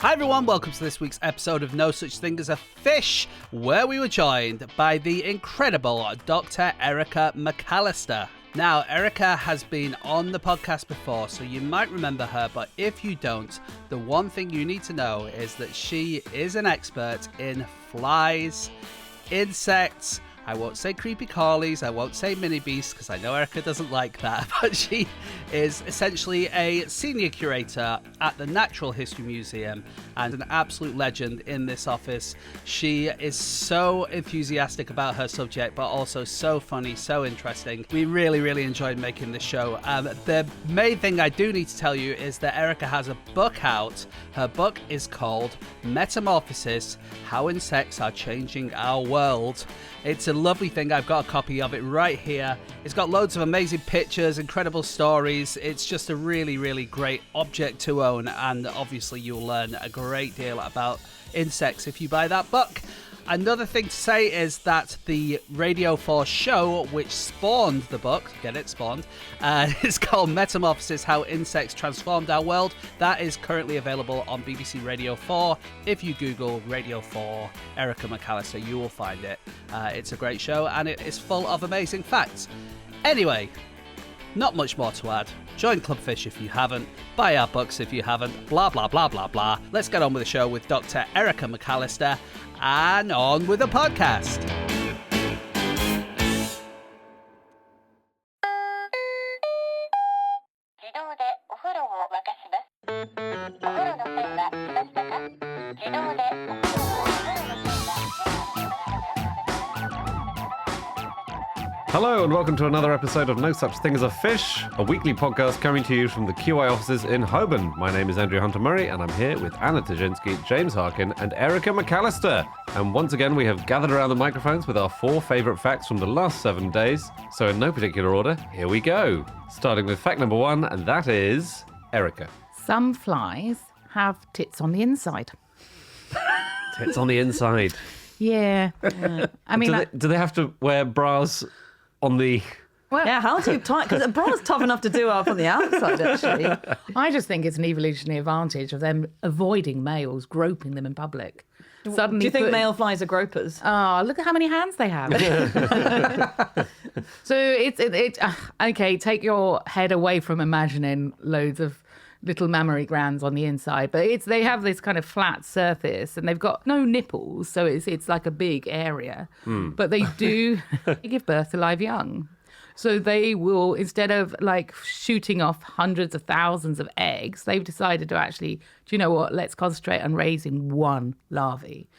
Hi everyone, welcome to this week's episode of No Such Thing as a Fish, where we were joined by the incredible Dr. Erica McAlister. Now, Erica has been on the podcast before, so you might remember her, but if you don't, the one thing you need to know is that she is an expert in flies, insects. I won't say creepy crawlies, I won't say mini beasts, because I know Erica doesn't like that, but she is essentially a senior curator at the Natural History Museum and an absolute legend in this office. She is so enthusiastic about her subject, but also so funny, so interesting. We really enjoyed making this show. The main thing I do need to tell you is that Erica has a book out. Her book is called Metamorphosis: How Insects Are Changing Our World. It's a lovely thing. I've got a copy of it right here. It's got loads of amazing pictures, incredible stories. It's just a really great object to own, and obviously you'll learn a great deal about insects if you buy that book. Another thing to say is that the Radio 4 show, which spawned the book, get it, spawned, it's called Metamorphosis: How Insects Transformed Our World. That is currently available on BBC Radio 4. If you Google Radio 4 Erica McAlister, you will find it. It's a great show, and it is full of amazing facts. Anyway, not much more to add. Join Clubfish if you haven't. Buy our books if you haven't. Blah, blah, blah, blah, blah. Let's get on with the show with Dr. Erica McAlister. And on with the podcast. Hello and welcome to another episode of No Such Thing as a Fish, a weekly podcast coming to you from the QI offices in Holborn. My name is Andrew Hunter-Murray and I'm here with Anna Tajinski, James Harkin and Erica McAlister. And once again we have gathered around the microphones with our 4 favourite facts from the last 7 days. So in no particular order, here we go. Starting with fact number 1, and that is Erica. Some flies have tits on the inside. Tits on the inside. Yeah. I mean, do they have to wear bras on the... Well, yeah, how do you tie? Because a bra's tough enough to do up on the outside, actually. I just think it's an evolutionary advantage of them avoiding males, groping them in public. Suddenly, do you think male flies are gropers? Oh, look at how many hands they have. So okay, take your head away from imagining loads of little mammary glands on the inside, but they have this kind of flat surface and they've got no nipples, so it's like a big area. But they do give birth to live young. So they will, instead of like shooting off hundreds of thousands of eggs, they've decided to actually, do you know what, let's concentrate on raising one larvae.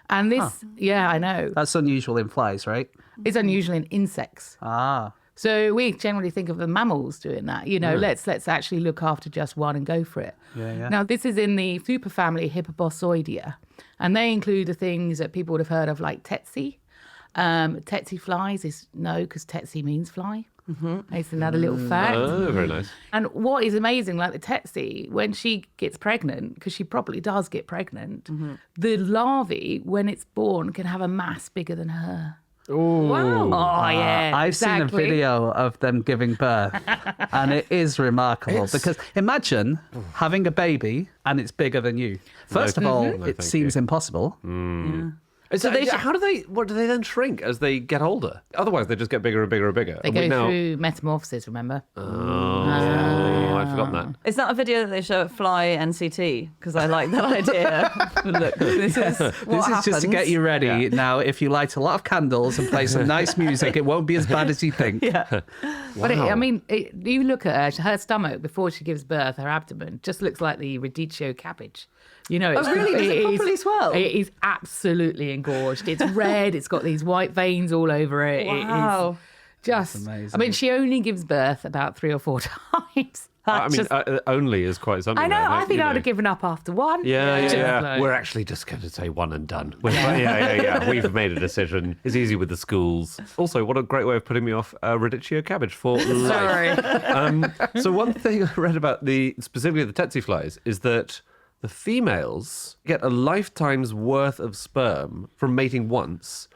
And this, yeah, I know. That's unusual in flies, right? It's unusual in insects. Ah. So we generally think of the mammals doing that. You know, let's actually look after just one and go for it. Yeah. Now, this is in the superfamily Hippobossoidea, and they include the things that people would have heard of, like tsetse. Tsetse flies is because tsetse means fly. Mm-hmm. It's another little fact. Oh, very nice. And what is amazing, like the tsetse, when she gets pregnant, because she probably does get pregnant, the larvae, when it's born, can have a mass bigger than her. Ooh. Wow. Oh, yeah. I've seen a video of them giving birth and it is remarkable because imagine having a baby and it's bigger than you. First of all, it seems impossible. Yeah. So what do they then shrink as they get older? Otherwise they just get bigger and bigger and bigger. They go through metamorphosis, remember? I'd forgotten that. Is that a video that they show at Fly NCT? Because I like that idea. Look, this is just to get you ready. Yeah. Now, if you light a lot of candles and play some nice music, it won't be as bad as you think. Yeah. Wow. But you look at her stomach before she gives birth, her abdomen just looks like the radicchio cabbage. You know, Does it properly swell? It is absolutely engorged. It's red. It's got these white veins all over it. Wow. It is just amazing. I mean, she only gives birth about 3 or 4 times. Only is quite something. I know. There, I think I would have given up after one. Yeah. Like... We're actually just going to say one and done. Yeah. We've made a decision. It's easy with the schools. Also, what a great way of putting me off radicchio cabbage for life. Sorry. So one thing I read about specifically the tsetse flies is that the females get a lifetime's worth of sperm from mating once,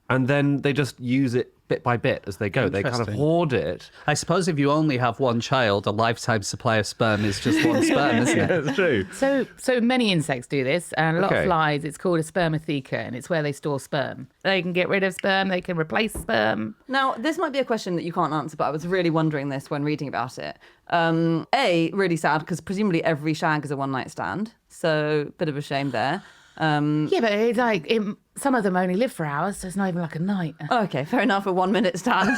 and then they just use it bit by bit as they go. They kind of Interesting. hoard it. I suppose if you only have one child, a lifetime supply of sperm is just one sperm, isn't it? That's true. So many insects do this, and a lot Okay. of flies. It's called a spermatheca, and it's where they store sperm. They can get rid of sperm. They can replace sperm. Now, this might be a question that you can't answer, but I was really wondering this when reading about it. Really sad, because presumably every shag is a one-night stand. So, bit of a shame there. Yeah, but it's like some of them only live for hours, so it's not even like a night. Okay, fair enough, a 1 minute stand.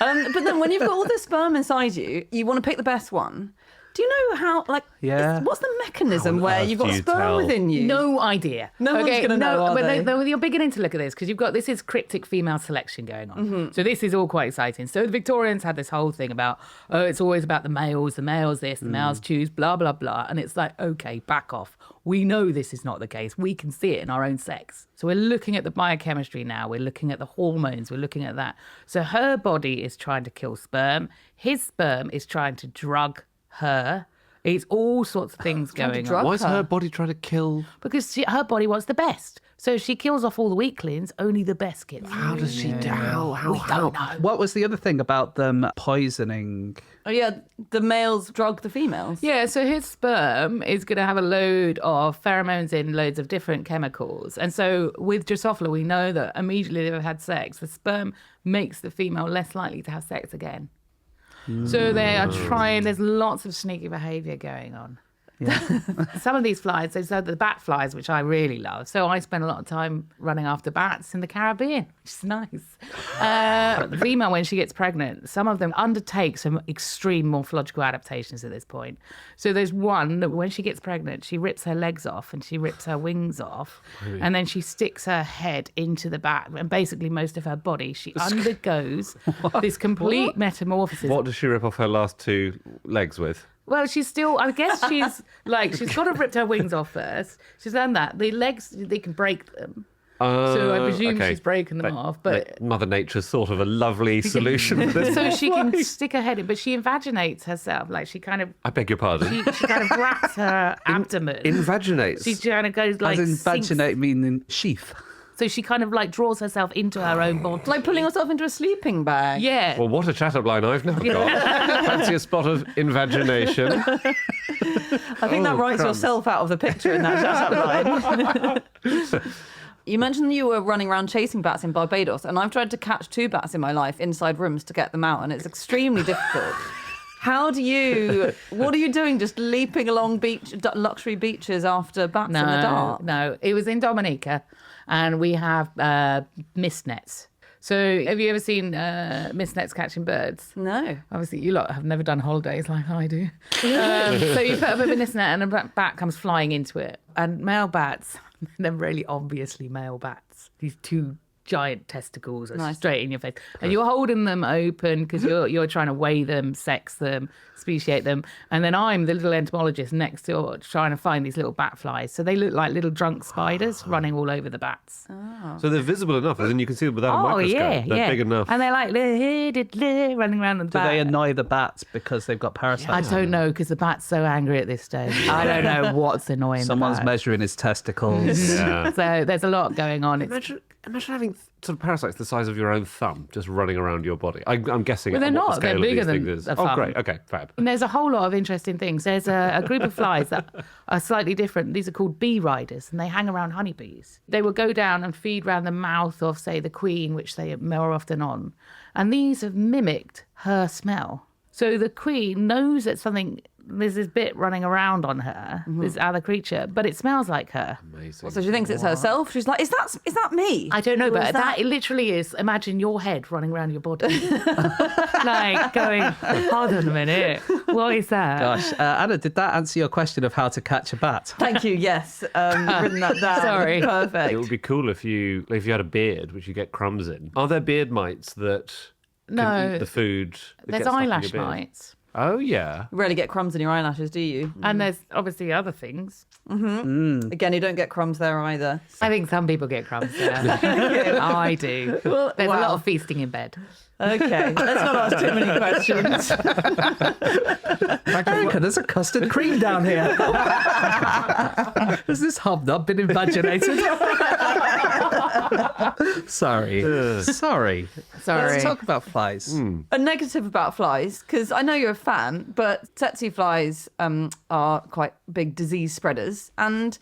But then when you've got all this sperm inside you, you want to pick the best one. Do you know how, Yeah. what's the mechanism How on where earth you've do got you sperm tell? within you? No idea. No one's gonna know, are but they? you're beginning to look at this because this is cryptic female selection going on. Mm-hmm. So this is all quite exciting. So the Victorians had this whole thing about, it's always about the males this, the males choose, blah, blah, blah. And it's like, okay, back off. We know this is not the case. We can see it in our own sex. So we're looking at the biochemistry now. We're looking at the hormones. We're looking at that. So her body is trying to kill sperm. His sperm is trying to drug her. It's all sorts of things Trying to going drug on. Why is her body trying to kill? Because her body wants the best. So if she kills off all the weaklings, only the best gets. How does she do? How? Don't know. What was the other thing about them poisoning? Oh, yeah, the males drug the females. Yeah, so his sperm is going to have a load of pheromones in, loads of different chemicals. And so with Drosophila, we know that immediately they've had sex, the sperm makes the female less likely to have sex again. So they are trying, there's lots of sneaky behaviour going on. Some of these flies, so the bat flies, which I really love. So I spend a lot of time running after bats in the Caribbean, which is nice. The female, when she gets pregnant, some of them undertake some extreme morphological adaptations at this point. So there's one that when she gets pregnant, she rips her legs off and she rips her wings off. And then she sticks her head into the bat. And basically most of her body, she undergoes this complete metamorphosis. What does she rip off her last two legs with? Well, she's still, I guess she's got to rip her wings off first. She's done that. The legs, they can break them. So I presume okay. she's breaking them off. But Mother Nature's sort of a lovely solution for this. so she can stick her head in, but she invaginates herself. Like she kind of, I beg your pardon. she kind of wraps her abdomen. Invaginates. She kind of goes like, As in sinks. vaginate meaning sheath. So she kind of like draws herself into her own body. Like pulling herself into a sleeping bag. Yeah. Well, what a chat-up line I've now got. Fancy a spot of invagination. I think that writes crumbs. yourself out of the picture in that shut-up line. You mentioned you were running around chasing bats in Barbados, and I've tried to catch 2 bats in my life inside rooms to get them out, and it's extremely difficult. What are you doing just leaping along luxury beaches after bats in the dark? No, it was in Dominica, and we have mist nets. So have you ever seen mist nets catching birds? No. Obviously, you lot have never done holidays like I do. So you put up a mist net and a bat comes flying into it. And male bats, they're really obviously male bats. These 2 giant testicles are Nice. straight in your face. And you're holding them open because you're trying to weigh them, sex them, speciate them. And then I'm the little entomologist next door trying to find these little bat flies. So they look like little drunk spiders running all over the bats. So they're visible enough, as in you can see them without a Oh, microscope. yeah, They're yeah. big enough. And they're like running around the Do bat. they annoy the bats because they've got I parasites? don't know because the bat's so angry at this stage. I don't know what's annoying Someone's the bat. measuring his testicles. Yeah. So there's a lot going on. It's, Imagine having sort of parasites the size of your own thumb just running around your body. I'm guessing Well, they're what not. the scale They're of bigger these than things is. a Oh, thumb. great. Okay, fab. and there's a whole lot of interesting things. There's a group of flies that are slightly different. These are called bee riders, and they hang around honeybees. They will go down and feed around the mouth of, say, the queen, which they are more often on. And these have mimicked her smell. So the queen knows that there's this bit running around on her, this other creature, but it smells like her. Amazing. So she thinks it's herself. She's like, is that me? I don't know, Or but is that it literally is. Imagine your head running around your body, like going. Hold on a minute, what is that? Gosh, Anna, did that answer your question of how to catch a bat? Thank you. Yes, written that down. Sorry. Perfect. It would be cool if you had a beard, which you get crumbs in. Are there beard mites that can No. eat the food? that There's gets stuck in your eyelash beard? mites, Oh, yeah. You rarely get crumbs in your eyelashes, do you? and there's obviously other things. Again, you don't get crumbs there either. I think some people get crumbs there. I do. Well, There's a lot wow. of feasting in bed. Okay, let's not ask too many questions. Erica, there's a custard cream down here. Has this hobnob been invaginated? Sorry. Let's talk about flies. A negative about flies, because I know you're a fan, but tsetse flies are quite big disease spreaders, and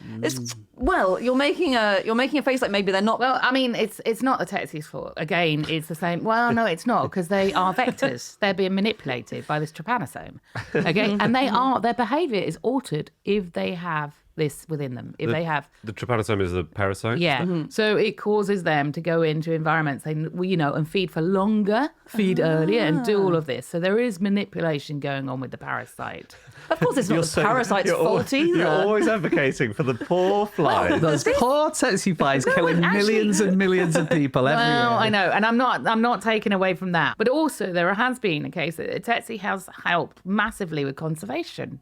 you're making a face like maybe they're not. Well, I mean, it's not the tsetse's fault. Again, it's the same. Well, no, it's not, because they are vectors. They're being manipulated by this trypanosome. Okay, and their behaviour is altered if they have this within them. If they have the trypanosome is the parasite. Yeah. So it causes them to go into environments and feed for longer, feed earlier, and do all of this. So there is manipulation going on with the parasite. Of course, it's not the parasite's fault either. You're always advocating for the poor flies. Those poor tsetse flies killing millions and millions of people every year. Well, I know, and I'm not taking away from that. But also, there has been a case that tsetse has helped massively with conservation.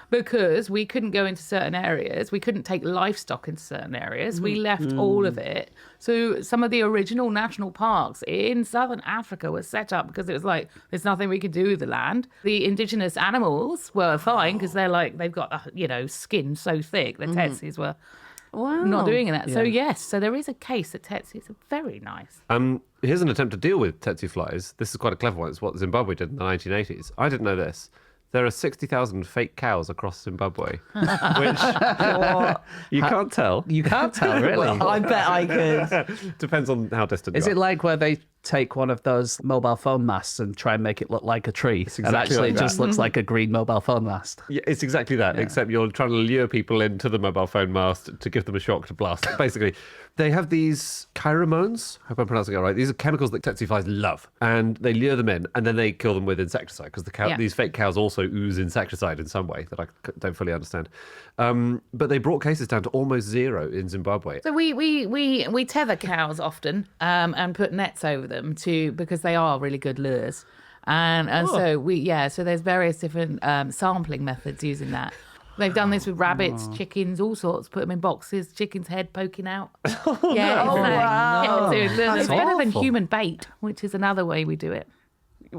Because we couldn't go into certain areas, we couldn't take livestock into certain areas, we left all of it. So some of the original national parks in southern Africa were set up because it was like, there's nothing we could do with the land. The indigenous animals were fine because they've got skin so thick. The tsetses were not doing that. Yeah. So there is a case that tsetses are very nice. Here's an attempt to deal with tsetse flies. This is quite a clever one. It's what Zimbabwe did in the 1980s. I didn't know this. There are 60,000 fake cows across Zimbabwe, which you can't tell. You can't tell, really. Well, I bet I could. Depends on how distant Is you are. it like where they take one of those mobile phone masts and try and make it look like a tree? exactly and actually like it just looks like a green mobile phone mast. Yeah, it's exactly that, except you're trying to lure people into the mobile phone mast to give them a shock to blast. Basically, they have these pheromones. I hope I'm pronouncing it right. These are chemicals that tsetse flies love, and they lure them in, and then they kill them with insecticide, because these fake cows also ooze insecticide in some way that I don't fully understand. But they brought cases down to almost zero in Zimbabwe. So we tether cows often and put nets over them because they are really good lures. So there's various different sampling methods using that. They've done this with rabbits, chickens, all sorts. Put them in boxes, chicken's head poking out. Wow. It's better than awful. human bait, which is another way we do it.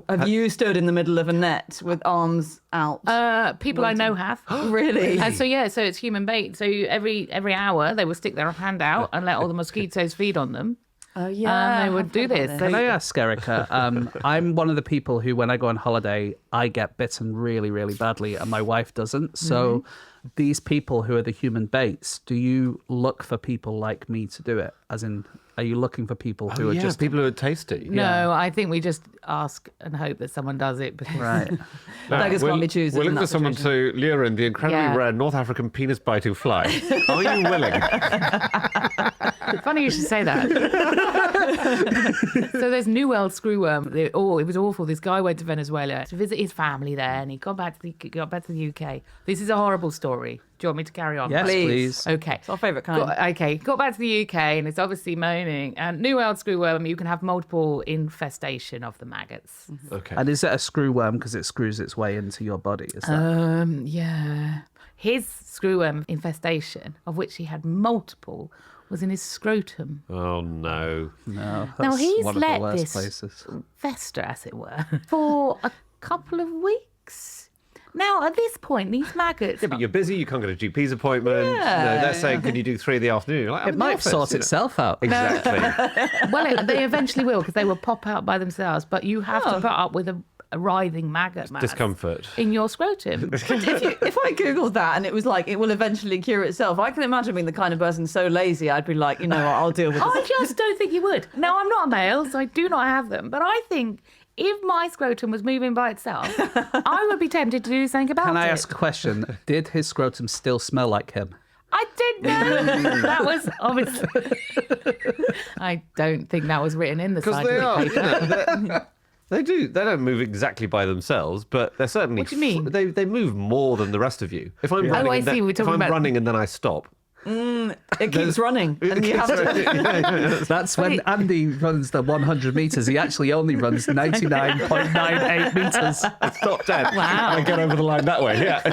Have you stood in the middle of a net with arms out? People I know have. Really? And so it's human bait. So every hour they would stick their hand out and let all the mosquitoes feed on them. Oh, yeah. And they would do this. Can I ask, Erica? I'm one of the people who, when I go on holiday, I get bitten really, really badly, and my wife doesn't. So these people who are the human baits, do you look for people like me to do it? As in, are you looking for people who are just... people who are tasty? No, I think we just ask and hope that someone does it. Because... Right. Beggars can't be choosers. We're in looking that for someone to lure in the incredibly rare North African penis-biting fly. Are you willing? Funny you should say that. So there's New World screwworm. It was awful. This guy went to Venezuela to visit his family there, and he got back to the UK. This is a horrible story. Do you want me to carry on? Yes, please. Okay. It's our favourite kind. Got back to the UK, and it's obviously moaning. And New World screwworm, you can have multiple infestation of the maggots. Okay. And is it a screwworm because it screws its way into your body? Is that... Yeah. His screwworm infestation, of which he had multiple, was in his scrotum. Oh, no. No, Now, that's he's one of let the worst this places. fester, as it were, for a couple of weeks. Now, at this point, these maggots... Yeah, but you're busy, you can't get a GP's appointment. They're saying, can you do 3 in the afternoon? You're like, It might sort itself out. Exactly. Well, they eventually will, because they will pop out by themselves, but you have to put up with a writhing maggot mass Discomfort. in your scrotum. If I Googled that and it was like, it will eventually cure itself, I can imagine being the kind of person so lazy, I'd be like, you know what, I'll deal with it. I just don't think you would. Now, I'm not a male, so I do not have them, but I think if my scrotum was moving by itself, I would be tempted to do something about it. Can I ask a question? Did his scrotum still smell like him? I didn't know. That was obviously... I don't think that was written in the Because scientific they are. paper. They do. They don't move exactly by themselves, but they're certainly... What do you mean? They move more than the rest of you. If I'm running, I and see, then, we're if talking I'm about- running and then I stop... It keeps running. And you have to... That's when Andy runs the 100 metres. He actually only runs 99.98 metres. Stop dead. Wow. And get over the line that way, yeah.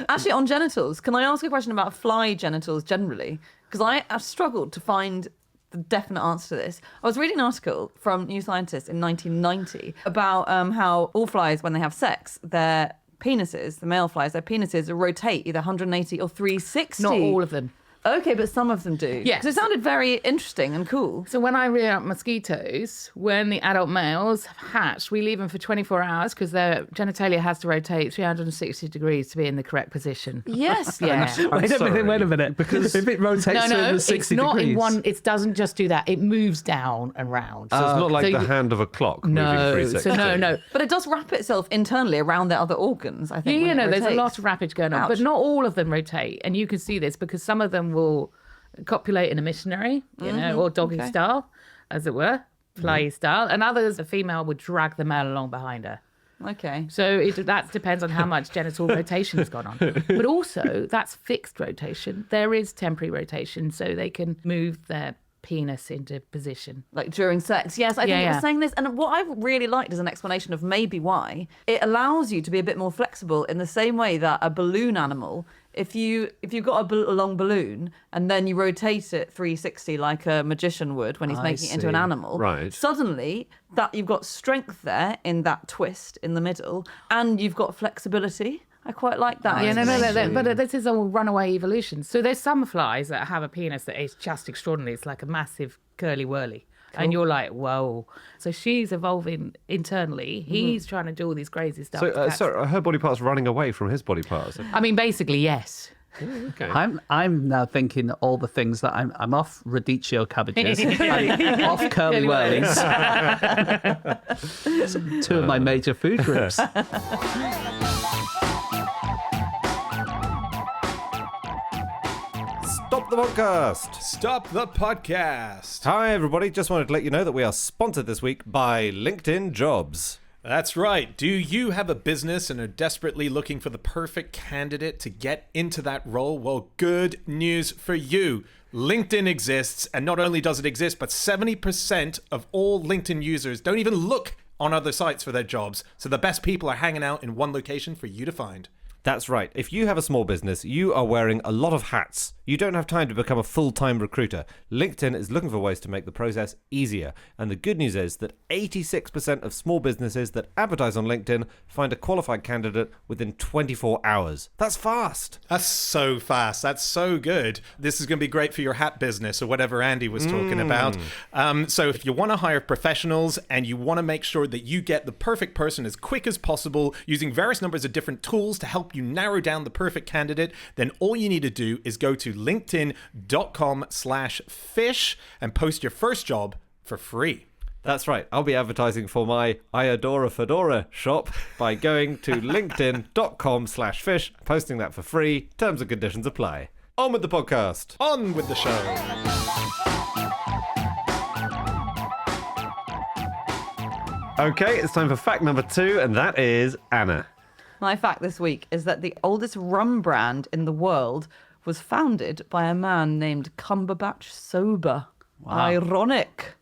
Actually, on genitals, can I ask a question about fly genitals generally? Because I have struggled to find the definite answer to this. I was reading an article from New Scientist in 1990 about how all flies, when they have sex, their penises, the male flies, their penises rotate either 180 or 360. Not all of them. Okay, but some of them do. Yes. So it sounded very interesting and cool. So when I rear up mosquitoes, when the adult males have hatched, we leave them for 24 hours because their genitalia has to rotate 360 degrees to be in the correct position. Yes. Yeah. Wait a minute. Because if it rotates No, 360 it's not degrees... in one. It doesn't just do that. It moves down and round. So it's not like So the you- hand of a clock moving No, 360. so no. But it does wrap itself internally around their other organs, I think. Yeah, when it there's a rotates. lot of wrappage going on, Ouch. but not all of them rotate. And you can see this because some of them will copulate in a missionary, or doggy style, as it were, fly style. And others, a female would drag the male along behind her. Okay. So that depends on how much genital rotation has gone on. But also, that's fixed rotation. There is temporary rotation, so they can move their penis into position. Like during sex. Yes, I think it was saying this. And what I really liked as an explanation of maybe why, it allows you to be a bit more flexible in the same way that a balloon animal, if you've got a long balloon and then you rotate it 360 like a magician would when he's making it into an see. animal, Right. suddenly that you've got strength there in that twist in the middle and you've got flexibility. I quite like that. Yeah, no, but this is all runaway evolution. So there's some flies that have a penis that is just extraordinary. It's like a massive curly whirly. And you're like, whoa. So she's evolving internally. He's trying to do all these crazy stuff. to catch So are her body parts running away from his body parts? I mean, basically, yes. Okay. I'm now thinking all the things that I'm off radicchio cabbages, I'm off curly whirlies. Two of my major food groups. Stop the podcast! Stop the podcast. Hi, everybody. Just wanted to let you know that we are sponsored this week by LinkedIn Jobs. That's right. Do you have a business and are desperately looking for the perfect candidate to get into that role? Well, good news for you. LinkedIn exists, and not only does it exist, but 70% of all LinkedIn users don't even look on other sites for their jobs. So the best people are hanging out in one location for you to find. That's right. If you have a small business, you are wearing a lot of hats. You don't have time to become a full-time recruiter. LinkedIn is looking for ways to make the process easier. And the good news is that 86% of small businesses that advertise on LinkedIn find a qualified candidate within 24 hours. That's fast. That's so fast. That's so good. This is going to be great for your hat business or whatever Andy was talking about. So if you want to hire professionals and you want to make sure that you get the perfect person as quick as possible using various numbers of different tools to help you narrow down the perfect candidate, then all you need to do is go to linkedin.com/fish and post your first job for free. That's right. I'll be advertising for my I Adore a Fedora shop by going to linkedin.com/fish, posting that for free. Terms and conditions apply. On with the podcast. On with the show. Okay, it's time for fact number 2, and that is Anna. My fact this week is that the oldest rum brand in the world was founded by a man named Cumberbatch Sober. Ironic.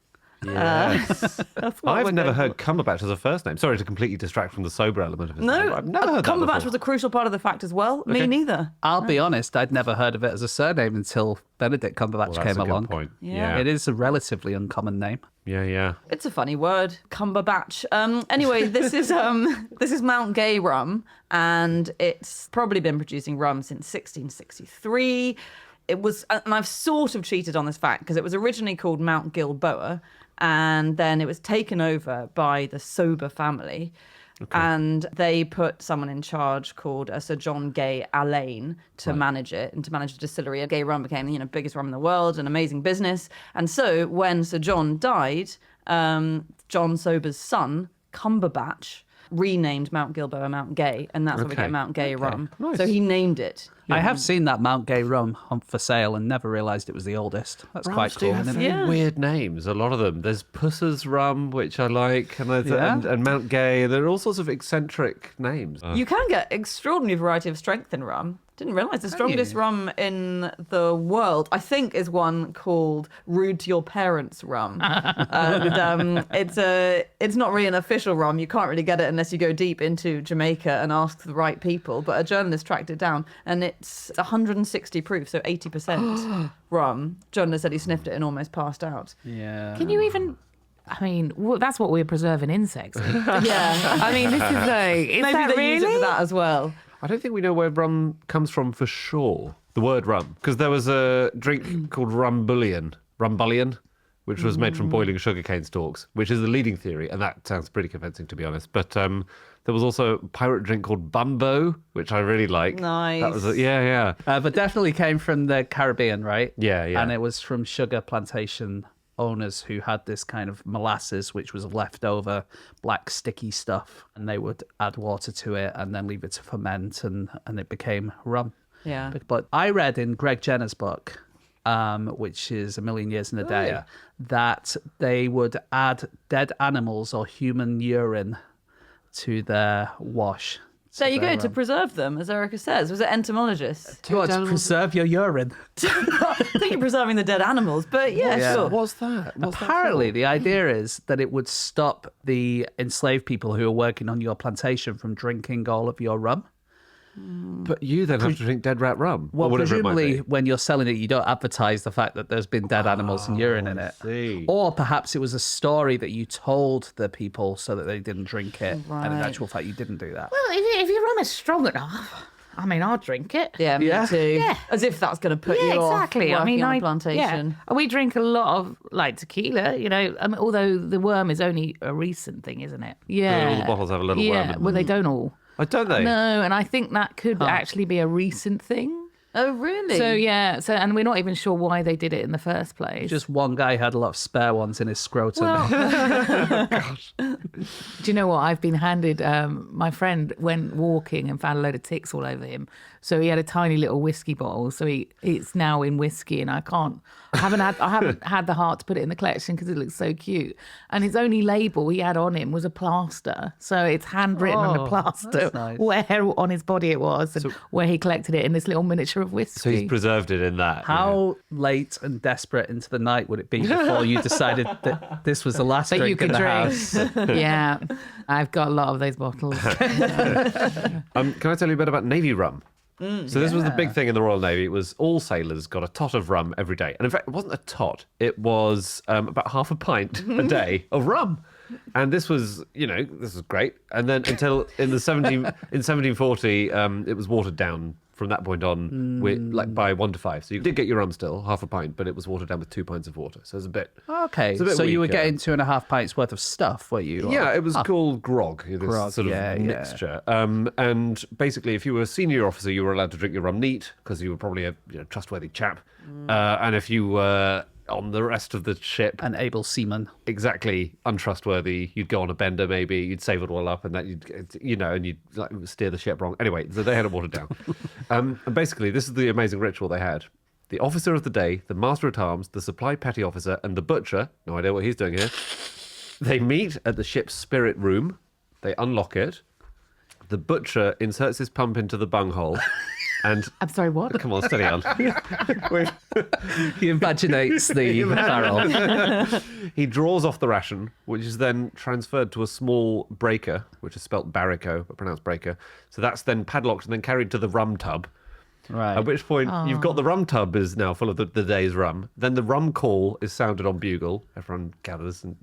Yes. That's what we're I've never going heard Cumberbatch as a first name. Sorry to completely distract from the sober element of his No, name. I've never heard that Cumberbatch before. was a crucial part of the fact as well. Okay. Me neither. I'll be honest, I'd never heard of it as a surname until Benedict Cumberbatch Well, that's came a good along. point. Yeah. It is a relatively uncommon name. Yeah. It's a funny word, Cumberbatch. Anyway, this is Mount Gay rum, and it's probably been producing rum since 1663. It was, and I've sort of cheated on this fact because it was originally called Mount Gilboa, and then it was taken over by the Sober family. Okay. And they put someone in charge called Sir John Gay Alleyne to manage it and to manage the distillery. Gay rum became the biggest rum in the world, an amazing business. And so when Sir John died, John Sober's son, Cumberbatch, renamed Mount Gilboa Mount Gay, and that's where we get Mount Gay rum. Nice. So he named it. I have seen that Mount Gay rum for sale and never realised it was the oldest. That's quite Rums do cool, have isn't very it? Yeah. weird names, a lot of them. There's Puss's Rum, which I like, and, Yeah. and Mount Gay. There are all sorts of eccentric names. You can get extraordinary variety of strength in rum. Didn't realise the strongest rum in the world, I think, is one called Rude to Your Parents rum. And it's not really an official rum. You can't really get it unless you go deep into Jamaica and ask the right people. But a journalist tracked it down, and it's 160 proof, so 80% rum. Journalist said he sniffed it and almost passed out. Yeah. Can you even... I mean, that's what we're preserving insects with. Yeah. I mean, this is like... Is Maybe that they use it really? for that as well. I don't think we know where rum comes from for sure. The word rum. Because there was a drink called rumbullion, which was made from boiling sugarcane stalks, which is the leading theory, and that sounds pretty convincing, to be honest. But there was also a pirate drink called Bumbo, which I really like. Nice. That was yeah. But definitely came from the Caribbean, right? Yeah. And it was from sugar plantation owners who had this kind of molasses, which was leftover black sticky stuff, and they would add water to it and then leave it to ferment, and it became rum. Yeah. But I read in Greg Jenner's book, which is A Million Years in a Day, that they would add dead animals or human urine to their wash. There you go, to preserve them, as Erica says. Was it entomologist? To preserve your urine. I think you're preserving the dead animals, but yeah, sure. What's that? Apparently, the idea is that it would stop the enslaved people who are working on your plantation from drinking all of your rum. But you then have to drink dead rat rum. Well, or whatever presumably, it might be. when you're selling it, you don't advertise the fact that there's been dead animals and urine in it. See. Or perhaps it was a story that you told the people so that they didn't drink it. And in Right. actual fact, you didn't do that. Well, if your rum is strong enough, I mean, I'll drink it. Yeah, me too. Yeah. As if that's going to put Yeah, you off exactly. I working mean, on a plantation. Yeah. We drink a lot of like tequila, you know. I mean, although the worm is only a recent thing, isn't it? Yeah. all the bottles have a little worm in them. Well, they don't all. Oh, don't they? No, and I think that could actually be a recent thing. Oh, really? So yeah, and we're not even sure why they did it in the first place. Just one guy had a lot of spare ones in his scrotum. Do you know what? I've been handed. My friend went walking and found a load of ticks all over him. So he had a tiny little whiskey bottle. So it's now in whiskey, and I haven't had the heart to put it in the collection because it looks so cute. And his only label he had on him was a plaster. So it's handwritten on a plaster that's nice. where on his body it was and where he collected it in this little miniature of whiskey. So he's preserved it in that. How late and desperate into the night would it be before you decided that this was the last that drink you in could the drink. house? Yeah, I've got a lot of those bottles. Can I tell you a bit about Navy rum? So this was the big thing in the Royal Navy. It was all sailors got a tot of rum every day. And in fact, it wasn't a tot. It was about half a pint a day of rum. And this was, this was great. And then until in 1740, it was watered down from that point on, by 1 to 5. So you did get your rum still, half a pint, but it was watered down with 2 pints of water. So it was a bit. Okay, it's a bit so you were weaker. getting 2.5 pints worth of stuff, were you? Yeah, it was called grog, this Grog, sort of yeah. mixture. And basically, if you were a senior officer, you were allowed to drink your rum neat because you were probably a trustworthy chap. And if you were on the rest of the ship, An able seaman. exactly untrustworthy, you'd go on a bender maybe, you'd save it all up, and that you'd like steer the ship wrong. Anyway, so they had it watered down. And basically, this is the amazing ritual they had. The officer of the day, the master at arms, the supply petty officer, and the butcher, no idea what he's doing here, they meet at the ship's spirit room, they unlock it, the butcher inserts his pump into the bunghole, and... I'm sorry, what? Come on, steady on. He imaginates the barrel. He draws off the ration, which is then transferred to a small breaker, which is spelt barrico, but pronounced breaker. So that's then padlocked and then carried to the rum tub. Right. At which point, you've got the rum tub is now full of the day's rum. Then the rum call is sounded on bugle. Everyone gathers and,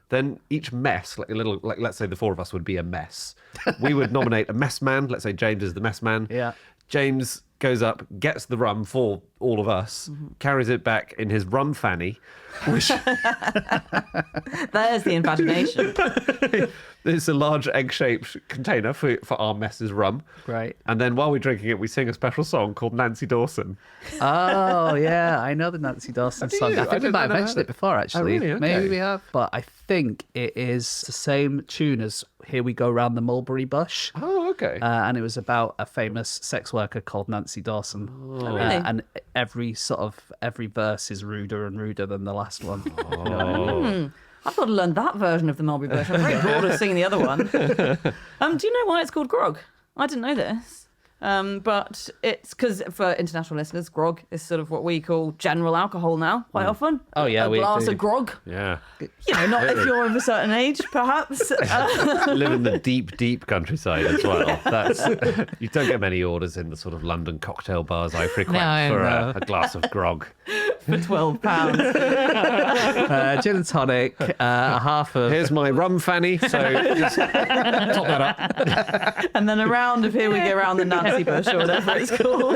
Then each mess, let's say the four of us would be a mess. We would nominate a mess man. Let's say James is the mess man. Yeah. James goes up, gets the rum for all of us, carries it back in his rum fanny, which There's the imagination. is a large egg-shaped container for our mess's rum. Right. And then while we're drinking it, we sing a special song called Nancy Dawson. Oh, yeah. I know the Nancy Dawson Do song. you? I I think we didn't might have know I mentioned had it before, actually. really? Okay. Maybe we have. But I think it is the same tune as Here We Go Round the Mulberry Bush. Oh, okay. And it was about a famous sex worker called Nancy Dawson. really? And every verse is ruder and ruder than the last one. I've got to learn that version of the Mulberry Bush. I'm very bored of singing the other one. Do you know why it's called grog? I didn't know this. But it's because for international listeners, grog is sort of what we call general alcohol now, quite often. Oh, yeah, a we glass do. of grog. Yeah. Not if you're of a certain age, perhaps. Live in the deep, deep countryside as well. You don't get many orders in the sort of London cocktail bars I frequent No, for no. a glass of grog. for £12. Gin and tonic, a half of... Here's my rum fanny, so just top that up. And then a round of Here We Go Round the Nancy Bush or whatever it's called.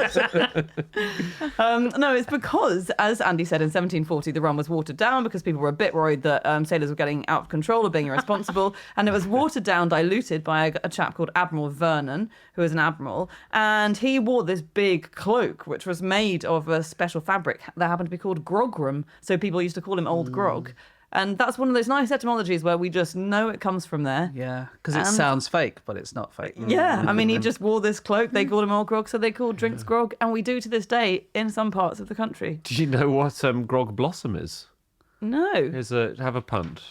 No, it's because, as Andy said, in 1740 the rum was watered down because people were a bit worried that sailors were getting out of control or being irresponsible, and it was watered down, diluted by a chap called Admiral Vernon, who was an admiral, and he wore this big cloak which was made of a special fabric that happened to be called grogram, so people used to call him Old Grog. And that's one of those nice etymologies where we just know it comes from there. Yeah, because it And- sounds fake, but it's not fake. Yeah, I mean, he just wore this cloak. They called him Old Grog, so they called drinks grog, and we do to this day in some parts of the country. Do you know what grog blossom is? No. Have a punt.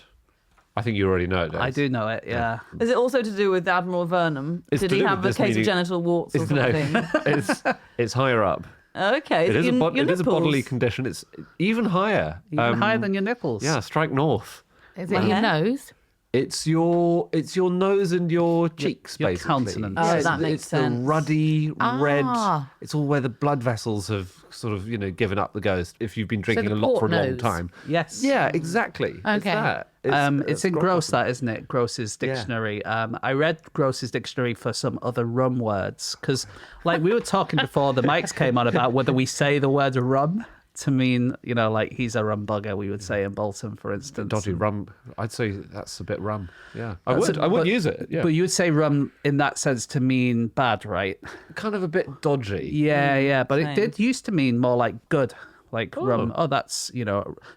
I think you already know it, Dave. I do know it, yeah. Is it also to do with Admiral Vernon? It's Did to he do have with a this case of meaning- genital warts or something? It's higher up. Okay. It is a your bodily nipples. condition. It's even higher. Even higher than your nipples. Yeah, strike north. Is it My your hair? nose? It's your nose and your cheeks, your basically. countenance. Oh, It's- that makes it's sense. the ruddy red. Ah. It's all where the blood vessels have sort of given up the ghost. If you've been drinking the a lot for a port long nose. time. Yes. Yeah, exactly. It's Okay. that. It's in grog Gross, blossom. that, isn't it? Gross's dictionary. I read Gross's dictionary for some other rum words because, like, we were talking before the mics came on about whether we say the word rum to mean, like he's a rum bugger, we would say in Bolton, for instance. Dodgy rum. I'd say that's a bit rum. Yeah, I That's would. a- I would but- use it. Yeah, But you would say rum in that sense to mean bad, right? kind of a bit dodgy. Yeah. But same. it did used to mean more like good. Like rum. Oh, that's,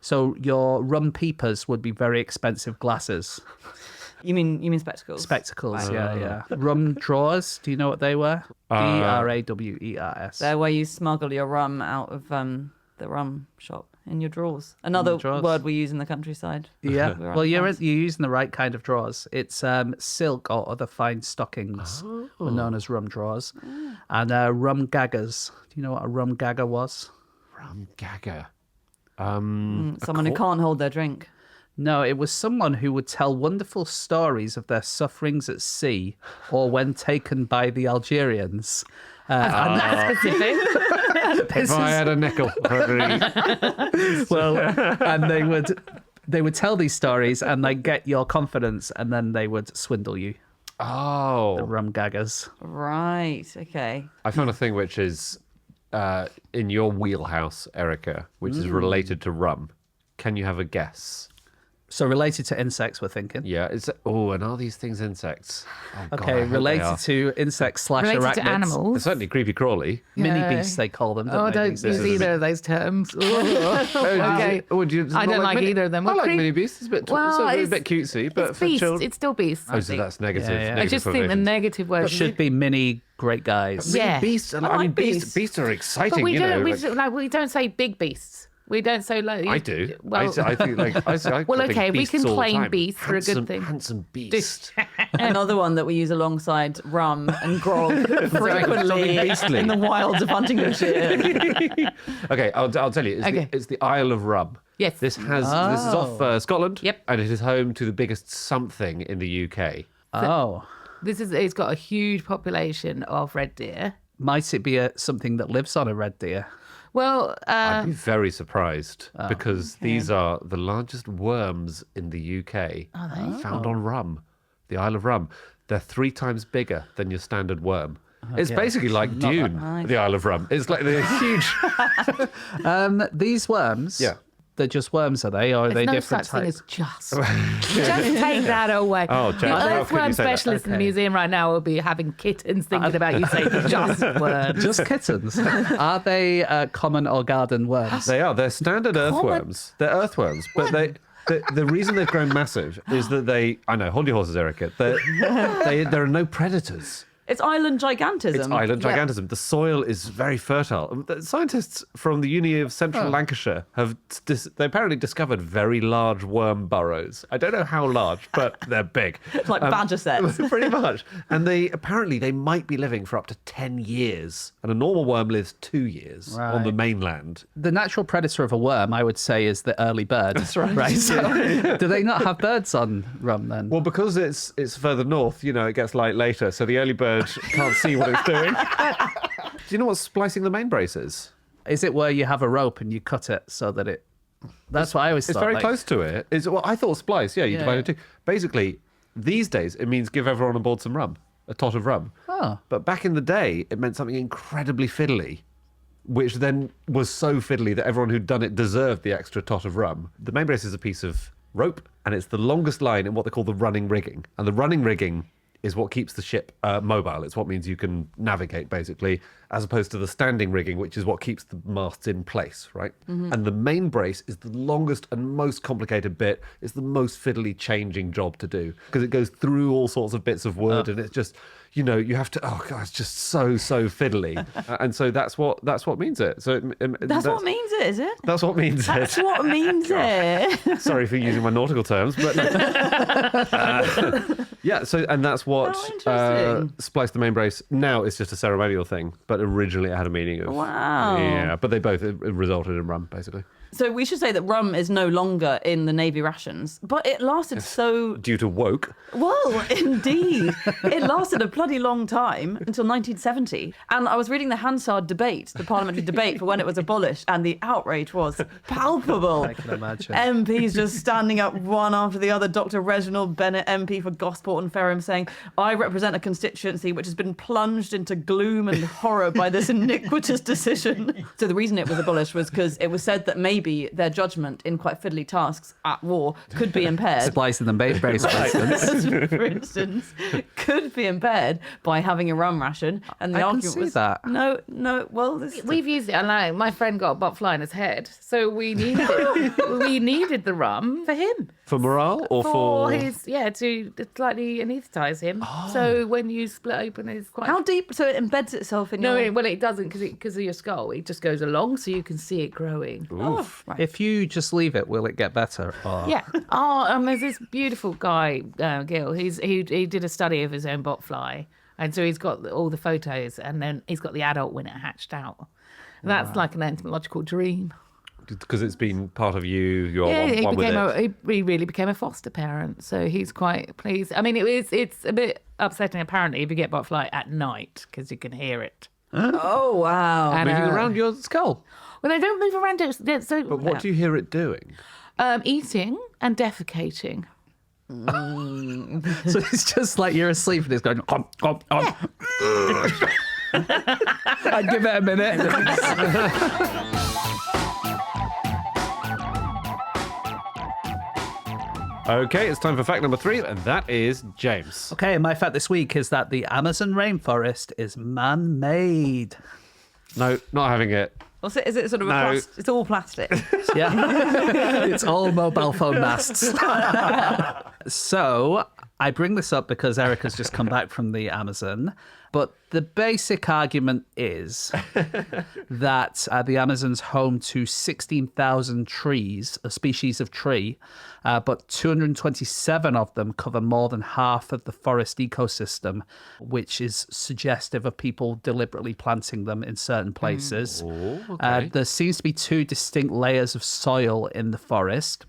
so your rum peepers would be very expensive glasses. You mean spectacles? Spectacles, yeah. Rum drawers, do you know what they were? DRAWERS. They're where you smuggle your rum out of the rum shop in your drawers. Another drawers. word we use in the countryside. Yeah, We're well, you're on using the right kind of drawers. It's silk or other fine stockings, were known as rum drawers, and rum gaggers. Do you know what a rum gagger was? Rum gagger. someone who can't hold their drink. No, it was someone who would tell wonderful stories of their sufferings at sea or when taken by the Algerians. And That's specific. If I had a nickel for every... well, and they would tell these stories and they get your confidence, and then they would swindle you. The Oh. rum gaggers. Right. Okay. I found a thing which is in your wheelhouse, Erica, which is related to rum. Can you have a guess? So related to insects, we're thinking. Yeah, and are these things insects? Oh, God, I Okay, hope they related are. to insects / Related arachnids. to They're animals. certainly creepy crawly. Mini Yeah. beasts, they call them. Oh, Don't they, don't these use days? either of those terms. Okay. I don't like either of them. I Well, like creep- mini beasts. It's a bit, Well, it's a bit cutesy, but it's for beast. children. It's still beast. Oh, so that's negative. Yeah. negative I just think the connotations. negative word Should be mini great guys. Yeah. Beasts. I like mean, beasts. beasts are exciting. But we you don't. know, We don't say big beasts. We don't say like. I do. Well, I think like. I Well, think okay, we beasts can all the claim time. beasts are a good Handsome- thing. Handsome beast. Another one that we use alongside rum and grog frequently beastly. in the wilds of Huntingdonshire. Okay, I'll tell you. Okay. It's the Isle of Rum. Yes. This is off Scotland. Yep. And it is home to the biggest something in the UK. Oh. It's got a huge population of red deer. Might it be something that lives on a red deer? Well, I'd be very surprised because these are the largest worms in the UK found on rum, the Isle of Rum. They're 3 times bigger than your standard worm. It's basically like Dune, the Isle of Rum. It's like they're huge. These worms, Yeah. they're just worms, are they? Or are there's they no different such thing types? as just. Just take that away. Oh, the Jack, how could you earthworm say that? specialists in the Okay. museum right now will be having kittens thinking about you saying just worms. Just kittens. Are they common or garden worms? They are. They're standard earthworms. They're earthworms, but the reason they've grown massive is that I know, hold your horses, Erica. There are no predators. It's island gigantism. It's island gigantism. The soil is very fertile. The scientists from the Uni of Central Lancashire they apparently discovered very large worm burrows. I don't know how large, but they're big. Like badger sets. Pretty much. And they might be living for up to 10 years. And a normal worm lives 2 years on the mainland. The natural predator of a worm, I would say, is the early bird. That's right. So, do they not have birds on rum then? Well, because it's further north, it gets light later, so the early bird can't see what it's doing. Do you know what splicing the main brace is? Is it where you have a rope and you cut it so that it... That's what I always It's thought. very close to it. Well, I thought splice. Yeah, you divide it too. Basically, these days, it means give everyone on board some rum, a tot of rum. Oh. But back in the day, it meant something incredibly fiddly, which then was so fiddly that everyone who'd done it deserved the extra tot of rum. The main brace is a piece of rope, and it's the longest line in what they call the running rigging. And the running rigging is what keeps the ship mobile. It's what means you can navigate, basically, as opposed to the standing rigging, which is what keeps the masts in place, right? And the main brace is the longest and most complicated bit. It's the most fiddly changing job to do because it goes through all sorts of bits of wood and it's just... You know, you have to. Oh God, it's just so fiddly, and so that's what means it. So That's what means it, is it? That's what means That's it. what means it. Sorry for using my nautical terms, but yeah. So and that's what interesting. spliced the main brace. Now it's just a ceremonial thing, but originally it had a meaning of Wow. Yeah, but they both it resulted in rum, basically. So we should say that rum is no longer in the Navy rations, but it lasted so... Due to woke. Well, indeed. It lasted a bloody long time until 1970. And I was reading the Hansard debate, the parliamentary debate for when it was abolished, and the outrage was palpable. I can imagine. MPs just standing up one after the other. Dr. Reginald Bennett, MP for Gosport and Ferrum, saying, I represent a constituency which has been plunged into gloom and horror by this iniquitous decision. So the reason it was abolished was because it was said that maybe their judgment in quite fiddly tasks at war could be impaired. Splicing the main brace, for instance. For instance, could be impaired by having a rum ration. And the I can argument see was that. No. Well, We've used it. And like, my friend got a butt fly in his head, so we needed it. We needed the rum for him. For morale or for his to slightly anaesthetize him. So when you split open his quite how deep? So it embeds itself in no, your... well, it doesn't because of your skull. It just goes along, so you can see it growing. Right. If you just leave it, will it get better? Or... Yeah. There's this beautiful guy, Gil. He did a study of his own botfly, and so he's got all the photos, and then he's got the adult when it hatched out. That's like an entomological dream. because it's been part of you. You're Yeah, one with it. he really became a foster parent, so he's quite pleased. I mean, it's a bit upsetting apparently if you get butterfly at night because you can hear it. Oh, wow. And, Moving around your skull. Well, they don't move around. So, But what do you hear it doing? Eating and defecating. So it's just like you're asleep and it's going, I'd give it a minute. Okay, it's time for fact number 3, and that is James. Okay, my fact this week is that the Amazon rainforest is man-made. No, not having it. Is it sort of a No. it's all plastic? Yeah, it's all mobile phone masts. So I bring this up because Erica's just come back from the Amazon. But the basic argument is that the Amazon's home to 16,000 trees, a species of tree, but 227 of them cover more than half of the forest ecosystem, which is suggestive of people deliberately planting them in certain places. Okay. There seems to be 2 distinct layers of soil in the forest.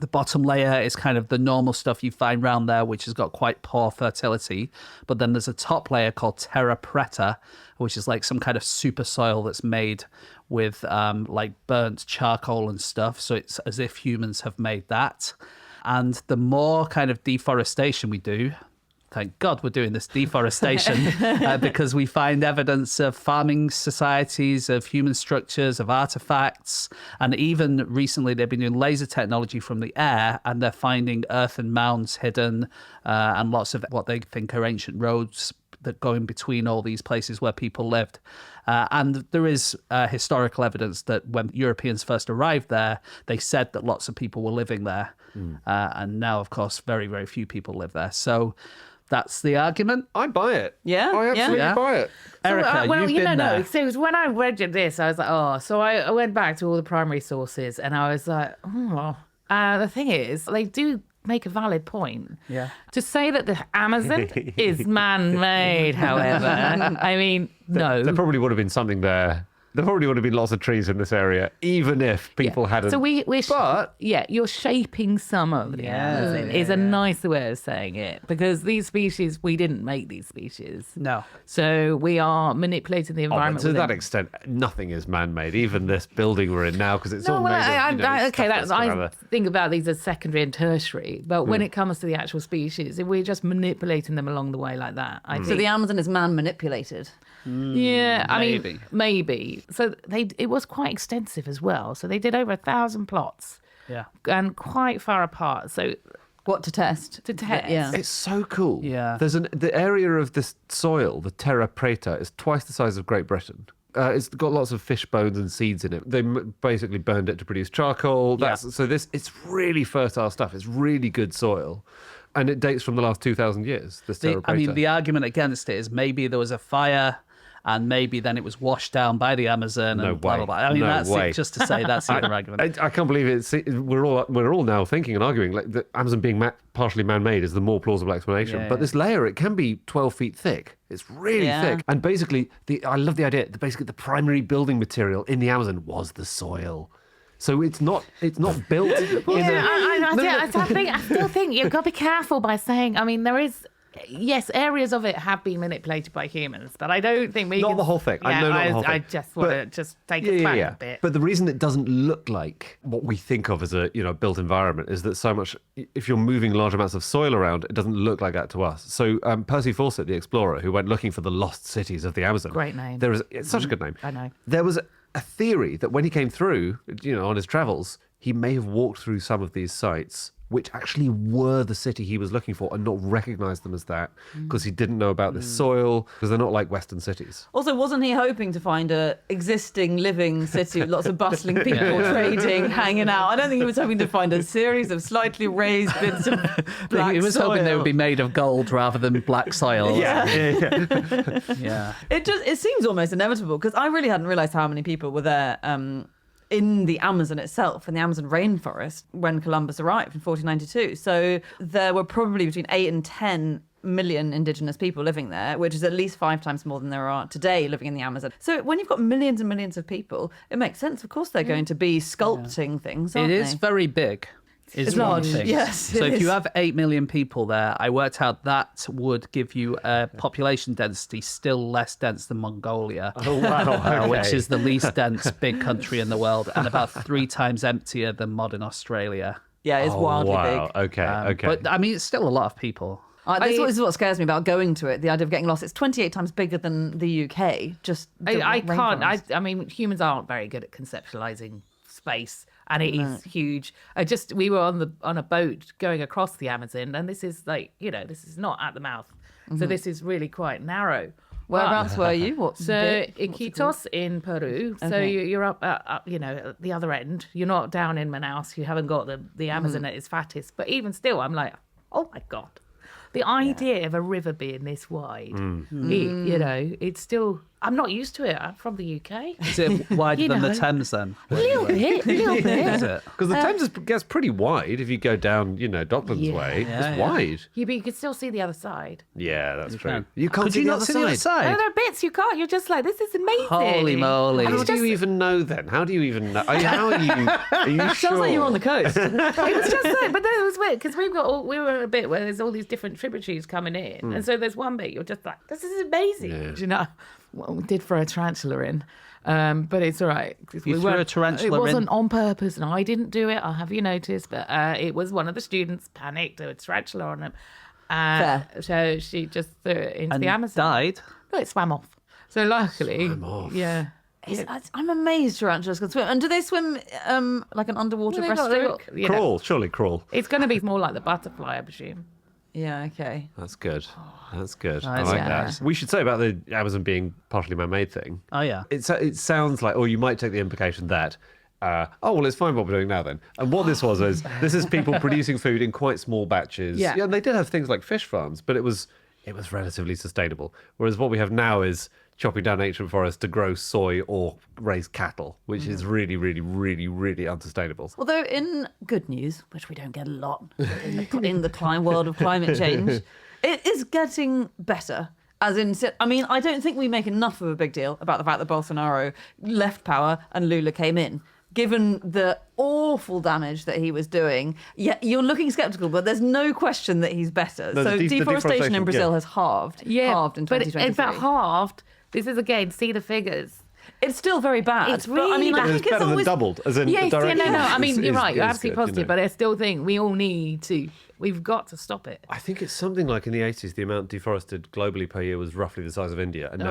The bottom layer is kind of the normal stuff you find around there, which has got quite poor fertility. But then there's a top layer called terra preta, which is like some kind of super soil that's made with like burnt charcoal and stuff. So it's as if humans have made that. And the more kind of deforestation we do, thank God we're doing this deforestation, because we find evidence of farming societies, of human structures, of artifacts. And even recently, they've been doing laser technology from the air, and they're finding earthen mounds hidden and lots of what they think are ancient roads that go in between all these places where people lived. And there is historical evidence that when Europeans first arrived there, they said that lots of people were living there. And now, of course, very, very few people live there. So that's the argument. I buy it. Yeah? I absolutely Yeah. buy it. Erica, you've been there. So when I read this, I was like, oh. So I went back to all the primary sources, and I was like, oh. The thing is, they do make a valid point. Yeah. To say that the Amazon is man-made, however, I mean, no. There probably would have been something there there probably would have been lots of trees in this area, even if people hadn't. So you're shaping some of the Amazon is a nicer way of saying it, because these species, we didn't make these species. No. So we are manipulating the environment. To that extent, nothing is man-made. Even this building we're in now, because it's all made I think about these as secondary and tertiary, but when it comes to the actual species, we're just manipulating them along the way like that. I think. So the Amazon is man-manipulated. Yeah, I maybe. mean, maybe. So it was quite extensive as well. So they did over 1,000 plots. Yeah. And quite far apart. So What to test? Yeah. It's so cool. Yeah. The area of this soil, the Terra Preta, is twice the size of Great Britain. It's got lots of fish bones and seeds in it. They basically burned it to produce charcoal. So it's really fertile stuff. It's really good soil. And it dates from the last 2,000 years, this Terra Preta. The argument against it is maybe there was a fire and maybe then it was washed down by the Amazon and blah, blah, blah. I mean, that's it, just to say that's the other argument. I can't believe it. We're all now thinking and arguing like the Amazon being partially man-made is the more plausible explanation. But this layer, it can be 12 feet thick. It's really thick. And basically, I love the idea that basically the primary building material in the Amazon was the soil. So it's not built. I still think you've got to be careful by saying, I mean, there is, yes, areas of it have been manipulated by humans, but I don't think we Not can... the whole thing. Yeah, I know not the whole thing. I just want to take it back a bit. But the reason it doesn't look like what we think of as a built environment is that so much, if you're moving large amounts of soil around, it doesn't look like that to us. So Percy Fawcett, the explorer, who went looking for the lost cities of the Amazon. Great name. It's such a good name. I know. There was a theory that when he came through, on his travels, he may have walked through some of these sites which actually were the city he was looking for and not recognized them as that because he didn't know about this soil, because they're not like Western cities. Also, wasn't he hoping to find a existing living city with lots of bustling people trading, hanging out? I don't think he was hoping to find a series of slightly raised bits of black He was soil. hoping they would be made of gold rather than black soil. Yeah. Yeah. It seems almost inevitable, because I really hadn't realised how many people were there in the Amazon itself, in the Amazon rainforest, when Columbus arrived in 1492. So there were probably between 8 and 10 million indigenous people living there, which is at least 5 times more than there are today living in the Amazon. So when you've got millions and millions of people, it makes sense. Of course, they're going to be sculpting things, aren't It they? is very big. Is It's one large, thing. yes, So it if you is. have 8 million people there, I worked out that would give you a population density still less dense than Mongolia. Oh, wow. Which is the least dense big country in the world and about 3 times emptier than modern Australia. Yeah, it's wildly big. Okay. But I mean, it's still a lot of people. This is what scares me about going to it, the idea of getting lost. It's 28 times bigger than the UK. Just I can't. rainforest. I mean, humans aren't very good at conceptualizing space, and it is huge. We were on a boat going across the Amazon, and this is this is not at the mouth, so this is really quite narrow. Whereabouts were you? So Iquitos in Peru. So Okay. you're up, at the other end. You're not down in Manaus. You haven't got the Amazon at its fattest. But even still, I'm like, oh my God. The idea of a river being this wide, it's still... I'm not used to it. I'm from the UK. Is it wider than the Thames then? A little bit. Is it? Because the Thames gets pretty wide if you go down, Docklands way. It's wide. Yeah, but you can still see the other side. Yeah, that's true. can. You can't Could see you the not other see the other No, side? there are bits you can't. You're just like, this is amazing. Holy moly. How do you even know then? How do you even know? How are you sure? Sounds like you're on the coast. It was just like, but then it was weird because we were in a bit where there's all these different tributaries coming in, and so there's one bit you're just like, this is amazing. Yeah. Do you know? Well, we did throw a tarantula in, but it's all right. 'cause You we threw a weren't- tarantula It wasn't in? on purpose, and I didn't do it. I'll have you noticed, but it was one of the students panicked, a tarantula on him. So she just threw it into And the Amazon. died? No, it swam off. So luckily, yeah. I'm amazed tarantulas can swim. And do they swim like an underwater breaststroke? Surely crawl. It's going to be more like the butterfly, I presume. Yeah, okay. That's good. That's good. I Nice. like Yeah. that. We should say about the Amazon being partially man-made thing. Oh, yeah. It sounds like, or you might take the implication that, it's fine what we're doing now then. And what this is people producing food in quite small batches. Yeah. And they did have things like fish farms, but it was relatively sustainable. Whereas what we have now is chopping down ancient forests to grow soy or raise cattle, which is really, really, really, really unsustainable. Although in good news, which we don't get a lot in the world of climate change, it is getting better. As in, I mean, I don't think we make enough of a big deal about the fact that Bolsonaro left power and Lula came in. Given the awful damage that he was doing, you're looking sceptical, but there's no question that he's better. No, so the deforestation in Brazil has halved. Halved in 2023. But in fact, halved. This is, again, see the figures. It's still very bad. It's really bad. I It's think it's better than always doubled, as in Yes, the yeah, direction. no. I mean, you're right. You're is absolutely good, positive, but I still think we all need to. We've got to stop it. I think it's something like in the 80s, the amount deforested globally per year was roughly the size of India, and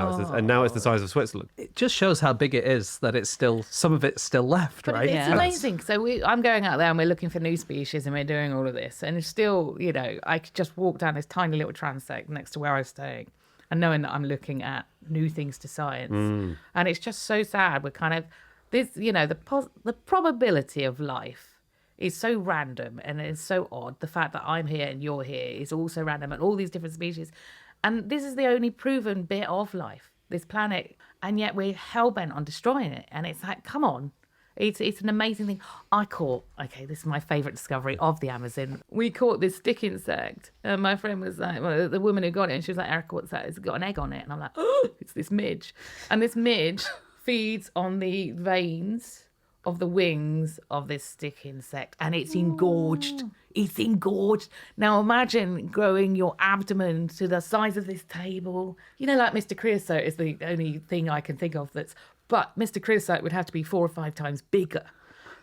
now it's the size of Switzerland. It just shows how big it is that it's still, some of it's still left, But right? it's amazing. So I'm going out there and we're looking for new species and we're doing all of this. And it's still, I could just walk down this tiny little transect next to where I was staying and knowing that I'm looking at new things to science. And it's just so sad. We're kind of, this, the probability of life is so random and it's so odd. The fact that I'm here and you're here is also random, and all these different species. And this is the only proven bit of life, this planet. And yet we're hell-bent on destroying it. And it's like, come on. It's an amazing thing. This is my favourite discovery of the Amazon. We caught this stick insect. And my friend was like, well, the woman who got it, and she was like, Erica, what's that? It's got an egg on it. And I'm like, oh, it's this midge. And this midge feeds on the veins of the wings of this stick insect, and it's engorged. It's engorged. Now imagine growing your abdomen to the size of this table. Like Mr. Creosote is the only thing I can think of but Mr. Creosote would have to be 4 or 5 times bigger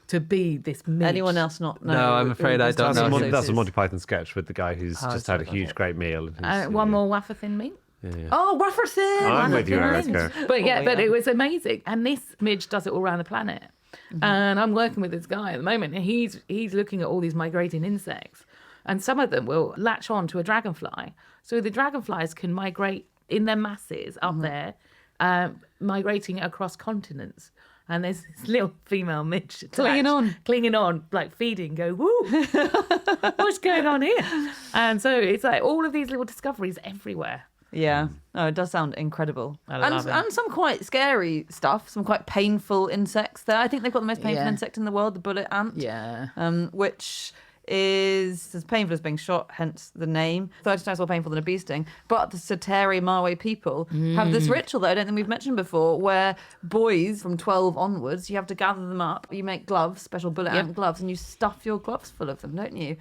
to be this midge. Anyone else not know? No, I'm afraid I don't know. That's a Monty Python sketch with the guy who's just had a huge, great meal. One more wafer thin meat. Oh, wafer thin! I'm with you, Erica. But it was amazing. And this midge does it all around the planet. And I'm working with this guy at the moment, and he's looking at all these migrating insects, and some of them will latch on to a dragonfly. So the dragonflies can migrate in their masses up there, migrating across continents. And there's this little female midge clinging on, like feeding, go, woo, what's going on here? And so it's like all of these little discoveries everywhere. Yeah. Oh, it does sound incredible. I love it. And some quite scary stuff, some quite painful insects there. I think they've got the most painful insect in the world, the bullet ant. Yeah. Which is as painful as being shot, hence the name. 30 times more painful than a bee sting. But the Sateri Mawe people have this ritual that I don't think we've mentioned before, where boys from 12 onwards, you have to gather them up. You make gloves, special bullet ant gloves, and you stuff your gloves full of them, don't you?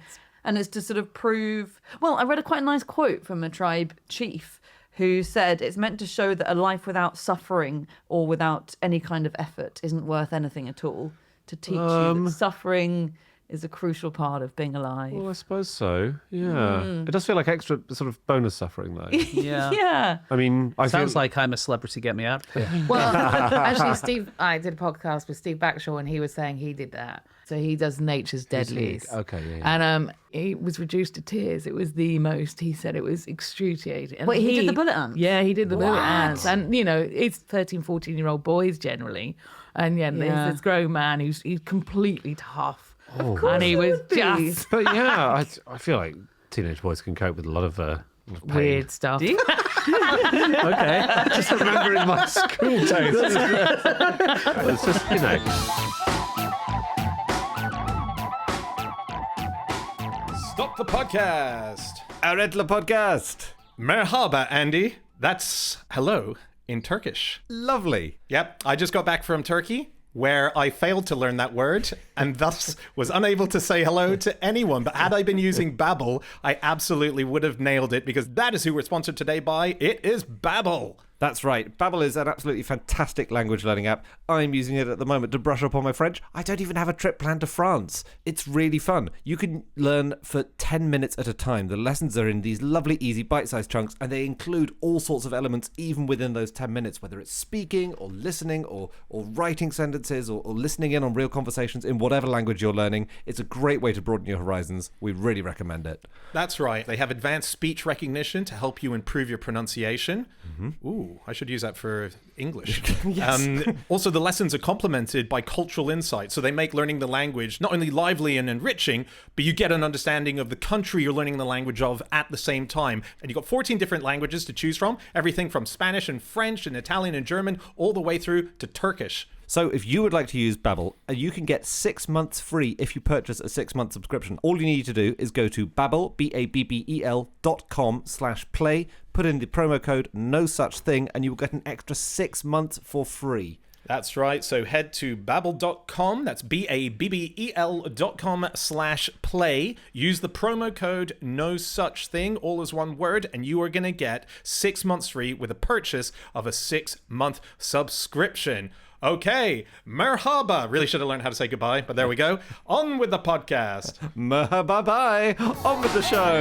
And it's to sort of prove... Well, I read quite a nice quote from a tribe chief who said it's meant to show that a life without suffering or without any kind of effort isn't worth anything at all. To teach you that suffering is a crucial part of being alive. Well, I suppose so. Yeah. It does feel like extra sort of bonus suffering, though. Yeah. Yeah. I mean, Sounds like I'm a celebrity, get me out. Well, actually, I did a podcast with Steve Backshaw, and he was saying he did that. So he does Nature's Deadlies. Okay, yeah. And he was reduced to tears. It was the most, he said, it was excruciating. And Wait, he did the bullet ants? Yeah, he did the bullet ants. And, it's 13, 14-year-old boys generally. And there's this grown man he's completely tough. Of course and he was be. just But yeah, I feel like teenage boys can cope with a lot of pain. weird stuff. Okay. Just remembering my school days. It's just, Stop the podcast. Arrête le podcast. Merhaba, Andy. That's hello in Turkish. Lovely. Yep, I just got back from Turkey, where I failed to learn that word and thus was unable to say hello to anyone. But had I been using Babbel, I absolutely would have nailed it, because that is who we're sponsored today by. It is Babbel. That's right. Babbel is an absolutely fantastic language learning app. I'm using it at the moment to brush up on my French. I don't even have a trip planned to France. It's really fun. You can learn for 10 minutes at a time. The lessons are in these lovely, easy, bite-sized chunks, and they include all sorts of elements even within those 10 minutes, whether it's speaking or listening or writing sentences or listening in on real conversations in whatever language you're learning. It's a great way to broaden your horizons. We really recommend it. That's right. They have advanced speech recognition to help you improve your pronunciation. Ooh, I should use that for English. Yes. Also, the lessons are complemented by cultural insight. So they make learning the language not only lively and enriching, but you get an understanding of the country you're learning the language of at the same time. And you've got 14 different languages to choose from. Everything from Spanish and French and Italian and German, all the way through to Turkish. So if you would like to use Babbel, you can get 6 months free if you purchase a 6-month subscription. All you need to do is go to Babbel, BABBEL.com/play, put in the promo code no such thing, and you will get an extra 6 months for free. That's right. So head to babbel.com. That's BABBEL.com/play. Use the promo code no such thing, all as one word, and you are going to get 6 months free with a purchase of a 6-month subscription. Okay, merhaba. Really should have learned how to say goodbye, but there we go. On with the podcast. Merhaba bye. On with the show.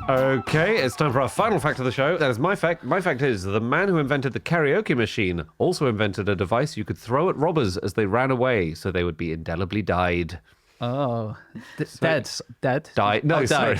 Okay, it's time for our final fact of the show. That is my fact. My fact is the man who invented the karaoke machine also invented a device you could throw at robbers as they ran away, so they would be indelibly dyed. Oh, dead. Dye? No, Oh, sorry.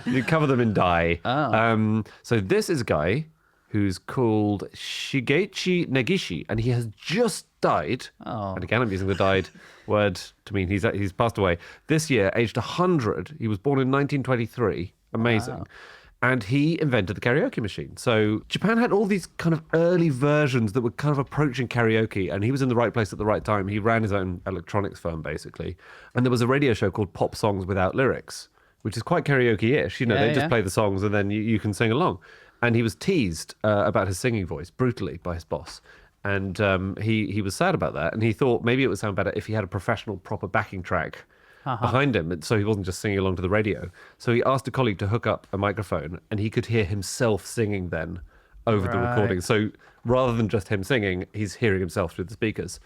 You cover them in dye. Oh. So this is a guy who's called Shigechi Negishi, and he has just died. Oh. And again, I'm using the died word to mean he's passed away this year, aged 100. He was born in 1923. Amazing. Wow. And he invented the karaoke machine. So Japan had all these kind of early versions that were kind of approaching karaoke, and he was in the right place at the right time. He ran his own electronics firm, basically. And there was a radio show called Pop Songs Without Lyrics, which is quite karaoke-ish. You know, they just play the songs and then you can sing along. And he was teased about his singing voice brutally by his boss. And he was sad about that. And he thought maybe it would sound better if he had a professional, proper backing track behind him, and so he wasn't just singing along to the radio. So he asked a colleague to hook up a microphone, and he could hear himself singing then over the recording. So rather than just him singing, he's hearing himself through the speakers.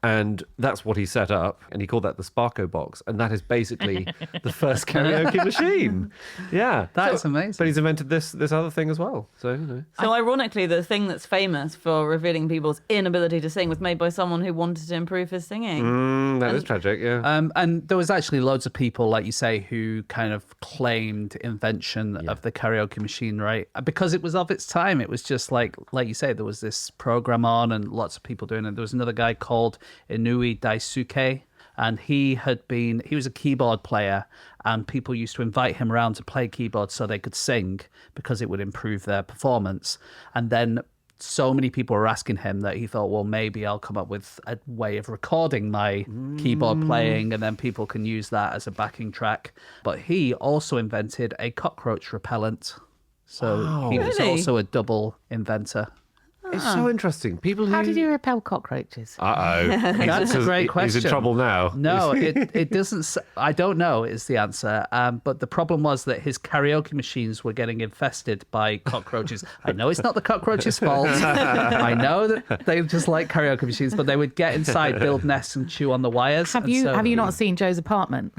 And that's what he set up, and he called that the Sparko box, and that is basically the first karaoke machine. Yeah, That's amazing. But he's invented this other thing as well. So you know. So ironically, the thing that's famous for revealing people's inability to sing was made by someone who wanted to improve his singing. That is tragic. Yeah. And there was actually loads of people, like you say, who kind of claimed invention of the karaoke machine, right? Because it was of its time. It was just like you say, there was this program on and lots of people doing it. There was another guy called Inui Daisuke, and he was a keyboard player, and people used to invite him around to play keyboard so they could sing because it would improve their performance. And then so many people were asking him that he thought, well, maybe I'll come up with a way of recording my keyboard playing, and then people can use that as a backing track. But he also invented a cockroach repellent. So he was also a double inventor. It's so interesting. People who... How did you repel cockroaches? Uh-oh. That's a great question. He's in trouble now. No, it doesn't. I don't know is the answer. But the problem was that his karaoke machines were getting infested by cockroaches. I know it's not the cockroaches' fault. I know that they just like karaoke machines, but they would get inside, build nests, and chew on the wires. Have you not seen Joe's Apartment?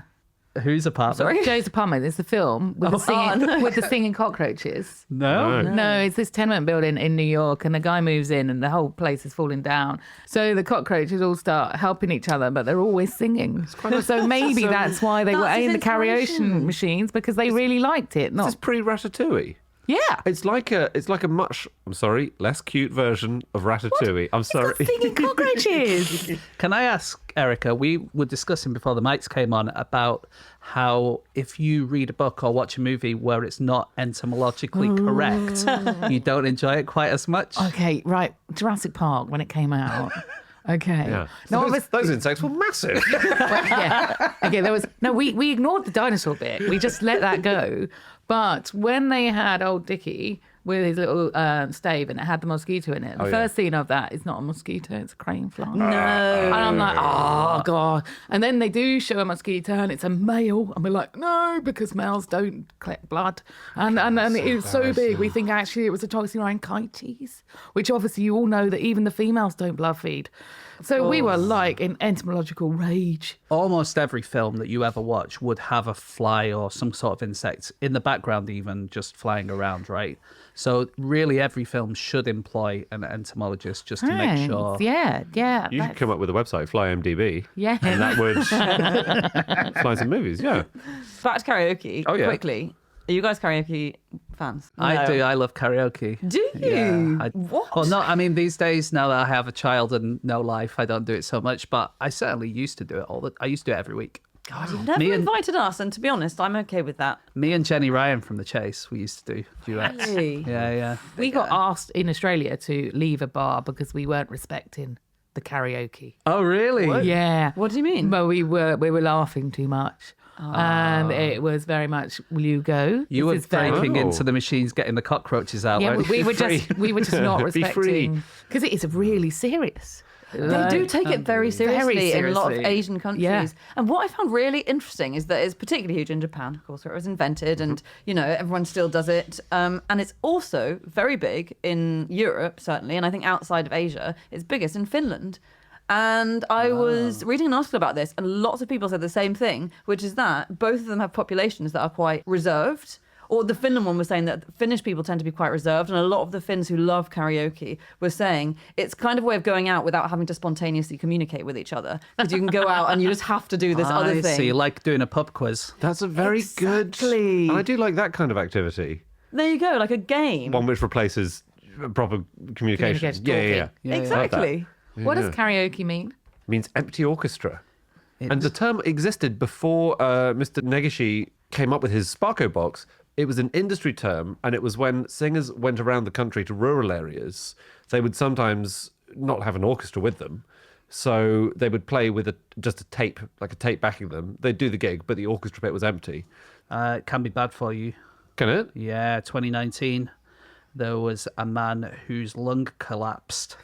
Whose apartment? Sorry? Joe's Apartment is the film with the singing cockroaches. No. No, it's this tenement building in New York, and the guy moves in and the whole place is falling down. So the cockroaches all start helping each other, but they're always singing. So maybe that's why they were That's his in the karaoke inspiration. machines, because they really liked it. This is pre-Ratatouille. Yeah. It's like a much, I'm sorry, less cute version of Ratatouille. I'm sorry. Singing cockroaches. Can I ask, Erica, we were discussing before the mics came on about how if you read a book or watch a movie where it's not entomologically correct, you don't enjoy it quite as much. Okay, right. Jurassic Park, when it came out. Okay. Yeah. No, Those insects were massive. yeah. Okay, we ignored the dinosaur bit. We just let that go. But when they had old Dickie with his little stave and it had the mosquito in it, the first scene of that is not a mosquito, it's a crane fly. No. And I'm like, oh, God. And then they do show a mosquito and it's a male. And we're like, no, because males don't collect blood. And it was so big, we think actually it was a toxicrhinitis, which obviously you all know that even the females don't blood feed. So we were like in entomological rage. Almost every film that you ever watch would have a fly or some sort of insect in the background, even just flying around, right? So really every film should employ an entomologist just to make sure. Yeah. You should come up with a website, FlyMDB. Yeah. And that would fly some movies, yeah. Back to karaoke, Oh, yeah. quickly. Are you guys karaoke fans? I do. I love karaoke. Do you? Yeah. What? Well, no, I mean, these days, now that I have a child and no life, I don't do it so much, but I certainly used to do it I used to do it every week. God, you've never Me and- invited us, and to be honest, I'm okay with that. Me and Jenny Ryan from The Chase, we used to do duets. Really? Yeah. We got asked in Australia to leave a bar because we weren't respecting the karaoke. Oh, really? Yeah. What do you mean? But we were laughing too much. And it was very much, will you go? You were This is very- breaking Oh. into the machines, getting the cockroaches out. Yeah, weren't we you? were just not Be free. respecting because it is really serious. They do take it very seriously in a lot of seriously. Asian countries. Yeah. And what I found really interesting is that it's particularly huge in Japan, of course, where it was invented and, everyone still does it. And it's also very big in Europe, certainly, and I think outside of Asia, it's biggest in Finland. And I was reading an article about this, and lots of people said the same thing, which is that both of them have populations that are quite reserved. Or the Finland one was saying that Finnish people tend to be quite reserved, and a lot of the Finns who love karaoke were saying it's kind of a way of going out without having to spontaneously communicate with each other. Because you can go out and you just have to do this other I thing. see, like doing a pub quiz. That's a very Exactly. good. I do like that kind of activity. There you go, like a game. One which replaces proper communication. Communication, Yeah. talking. Yeah, Exactly. What does karaoke mean? Means empty orchestra. And the term existed before Mr. Negishi came up with his Sparko box. It was an industry term, and it was when singers went around the country to rural areas, they would sometimes not have an orchestra with them. So they would play with just a tape, like a tape backing them. They'd do the gig, but the orchestra bit was empty. It can be bad for you. Can it? Yeah, 2019, there was a man whose lung collapsed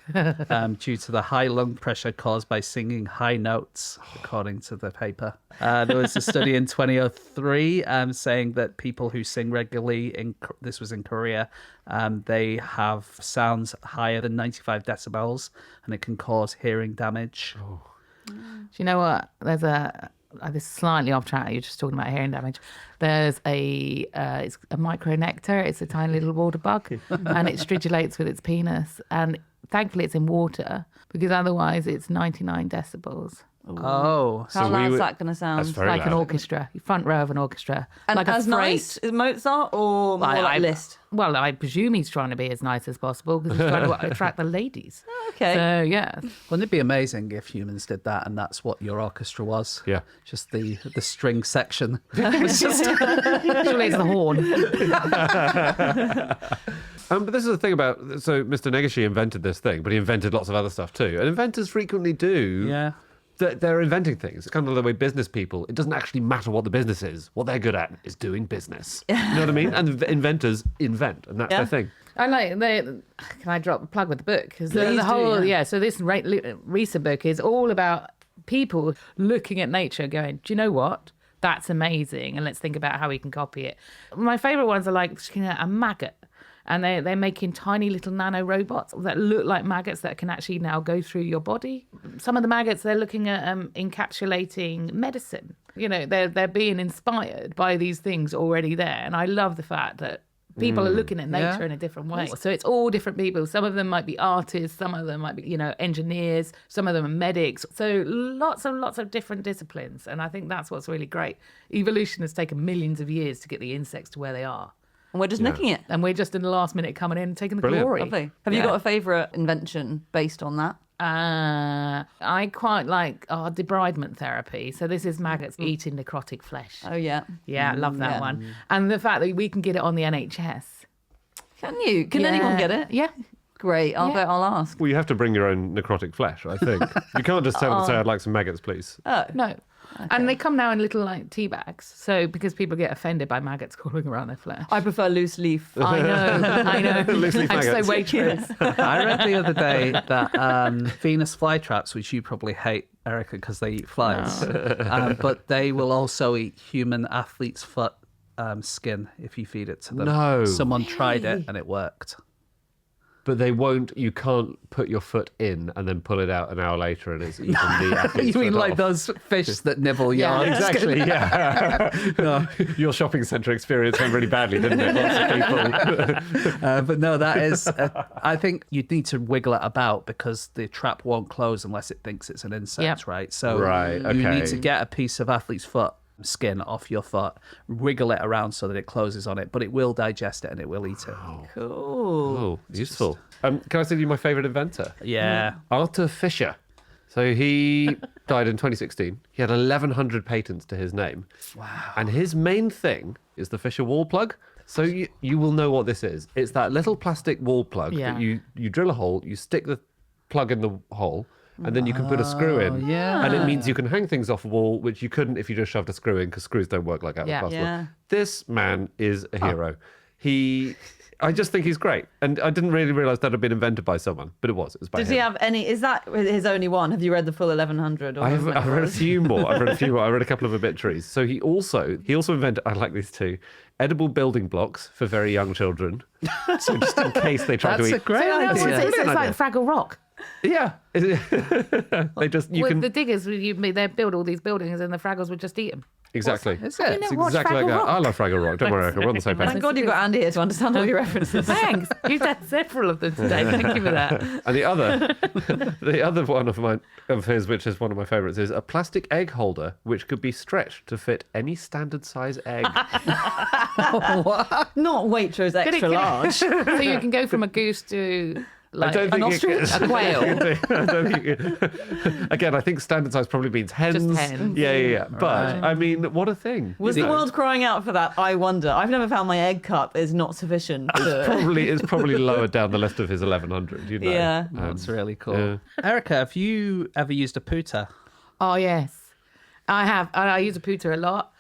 due to the high lung pressure caused by singing high notes, according to the paper. There was a study in 2003 saying that people who sing regularly, this was in Korea, they have sounds higher than 95 decibels, and it can cause hearing damage. Do you know what? There's this is slightly off track. You're just talking about hearing damage. There's it's a micronectar. It's a tiny little water bug, and it stridulates with its penis. And thankfully, it's in water because otherwise, it's 99 decibels. Oh, How loud is that going to sound? That's very Like an loud. orchestra, front row of an orchestra. And like as a freight. nice as Mozart or more like Liszt? Well, I presume he's trying to be as nice as possible because he's trying to attract the ladies. Okay. So, yeah. wouldn't it be amazing if humans did that and that's what your orchestra was? Yeah. Just the string section. It's just Actually, it's the horn. But this is the thing about, so Mr. Negishi invented this thing, but he invented lots of other stuff too. And inventors frequently do. yeah. They're inventing things. It's kind of the way business people, it doesn't actually matter what the business is. What they're good at is doing business. You know what I mean? And the inventors invent, and that's Yeah. their thing. I like can I drop a plug with the book? Because Please the whole do, so this recent book is all about people looking at nature, going, do you know what? That's amazing, and let's think about how we can copy it. My favourite ones are like a maggot. And they're making tiny little nano robots that look like maggots that can actually now go through your body. Some of the maggots, they're looking at encapsulating medicine. You know, they're being inspired by these things already there. And I love the fact that people are looking at nature Yeah. in a different way. So it's all different people. Some of them might be artists, some of them might be, engineers, some of them are medics. So lots of different disciplines. And I think that's what's really great. Evolution has taken millions of years to get the insects to where they are. And we're just nicking it. And we're just in the last minute coming in and taking the Brilliant. glory. Lovely. Have you got a favourite invention based on that? I quite like debridement therapy. So this is maggots eating necrotic flesh. Oh, yeah. Yeah, I love that yeah. one. And the fact that we can get it on the NHS. Can you? Can Yeah. anyone get it? Yeah. Great. I'll ask. Well, you have to bring your own necrotic flesh, I think. You can't just tell them, say, I'd like some maggots, please. Oh. No. And they come now in little tea bags. So because people get offended by maggots crawling around their flesh. I prefer loose leaf. I know. Loose leaf I'm so maggots. waitress. I read the other day that Venus flytraps, which you probably hate, Erica, because they eat flies, but they will also eat human athlete's foot skin if you feed it to them. No. Someone tried it and it worked. But they won't, you can't put your foot in and then pull it out an hour later and it's eaten the athlete's You mean foot like off. those fish that nibble Yeah. yards? Exactly, yeah. Your shopping centre experience went really badly, didn't it? Lots of people. But no, that is, I think you'd need to wiggle it about because the trap won't close unless it thinks it's an insect, Yep. right? So Right, you okay. need to get a piece of athlete's foot skin off your foot, wiggle it around so that it closes on it, but it will digest it and it will eat it. Cool. Oh, useful. Can I say to you my favourite inventor? Yeah. Arthur Fisher. So he died in 2016. He had 1,100 patents to his name. Wow. And his main thing is the Fisher wall plug. So you will know what this is. It's that little plastic wall plug that you drill a hole, you stick the plug in the hole, and then you can put a screw in. Yeah. And it means you can hang things off a wall, which you couldn't if you just shoved a screw in, because screws don't work like that with plastic. Yeah. This man is a hero. I just think he's great. And I didn't really realise that had been invented by someone, but it was. It was by him. Did he have any? Is that his only one? Have you read the full 1100? Or I've read a few more. I read a couple of obituaries. So he also invented, I like these too, edible building blocks for very young children. So just in case they try to eat. That's a great So idea. it's like Fraggle Rock. Yeah. They just, you With can. the diggers, they build all these buildings and the Fraggles would just eat them. Exactly. Is You it? know, It's watch exactly like Fraggle that. Rock. I love Fraggle Rock. Don't worry, Erica, we're on the same page. Thank God you got Andy here to understand all your references. Thanks. You've done several of them today. Thank you for that. And the other one of his, which is one of my favourites, is a plastic egg holder which could be stretched to fit any standard size egg. Not Waitrose extra large. So you can go from a goose to I don't think ostrich? a quail. I don't think again, I think standard size probably means hens. Just hens. Yeah. But I mean, what a thing. Was the world crying out for that? I wonder. I've never found my egg cup is not sufficient. It's probably lower down the list of his 1100. You know. Yeah. That's really cool. yeah. Erica, have you ever used a pooter? Oh, yes. I have. I use a pooter a lot.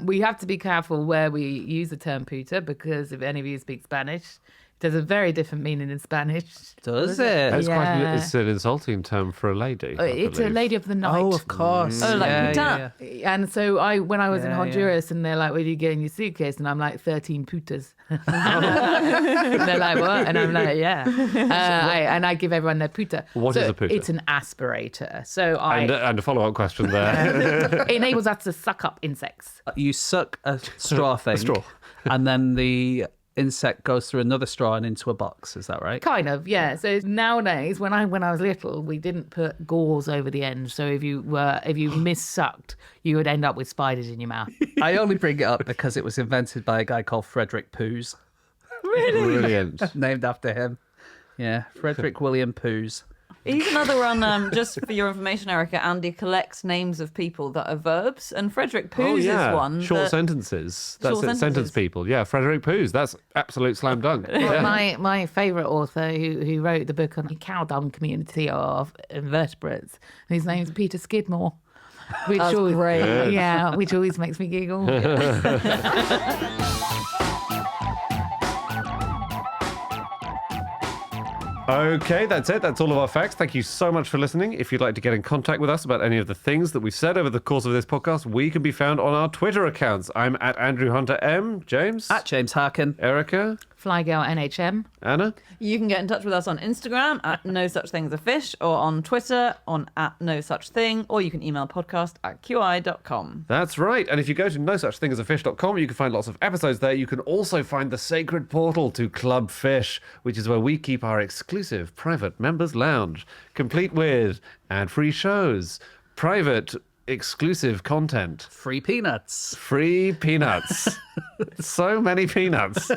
We have to be careful where we use the term pooter because if any of you speak Spanish, there's a very different meaning in Spanish. Does it? It's an insulting term for a lady. I It's a believe. lady of the night. Oh, of course. Oh, like yeah, puta. yeah. And so when I was in Yeah, Honduras and they're like, where do you get in your suitcase? And I'm like, 13 putas. And they're like, what? And I'm like, yeah. And I give everyone their puta. What is a puta? It's an aspirator. So And a follow-up question there. it enables us to suck up insects. You suck a straw thing. straw. And then the insect goes through another straw and into a box. Is that right? Kind of, yeah. So nowadays, when I was little, we didn't put gauze over the end. So if you mis-sucked, you would end up with spiders in your mouth. I only bring it up because it was invented by a guy called Frederick Poos, Brilliant. named after him. Yeah, Frederick William Poos. He's another one, just for your information, Erica. Andy collects names of people that are verbs, and Frederick Poos is one. Short that- sentences. That's Short it. Sentence sentences. people. Yeah, Frederick Poos. That's absolute slam dunk. Yeah. My favourite author who wrote the book on the cow dung community of invertebrates, his name's Peter Skidmore. Which That's always, great. Yeah, which always makes me giggle. Okay, that's it. That's all of our facts. Thank you so much for listening. If you'd like to get in contact with us about any of the things that we've said over the course of this podcast, we can be found on our Twitter accounts. I'm at Andrew Hunter M. James. At James Harkin. Erica. Flygirl NHM. Anna. You can get in touch with us on Instagram at No Such Thing as a Fish, or on Twitter on at No Such Thing, or you can email podcast@qi.com. That's right. And if you go to nosuchthingasafish.com, you can find lots of episodes there. You can also find the sacred portal to Club Fish, which is where we keep our exclusive private members lounge, complete with ad-free shows, private exclusive content, Free peanuts. free peanuts. So many peanuts.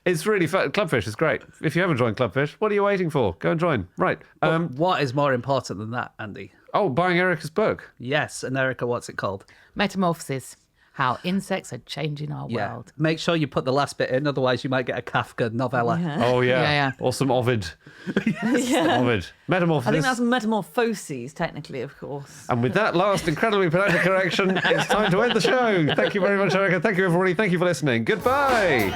It's really fun. Clubfish is great. If you haven't joined Clubfish, what are you waiting for? Go and join. Right. What is more important than that, Andy? Buying Erica's book. Yes, and Erica, what's it called? Metamorphosis. How insects are changing our world. Make sure you put the last bit in, otherwise you might get a Kafka novella. Oh, yeah. Yeah. Or some Ovid. Yeah. Ovid. Metamorphosis. I think that's metamorphoses, technically, of course. And with that last incredibly pedantic correction, it's time to end the show. Thank you very much, Erica. Thank you, everybody. Thank you for listening. Goodbye.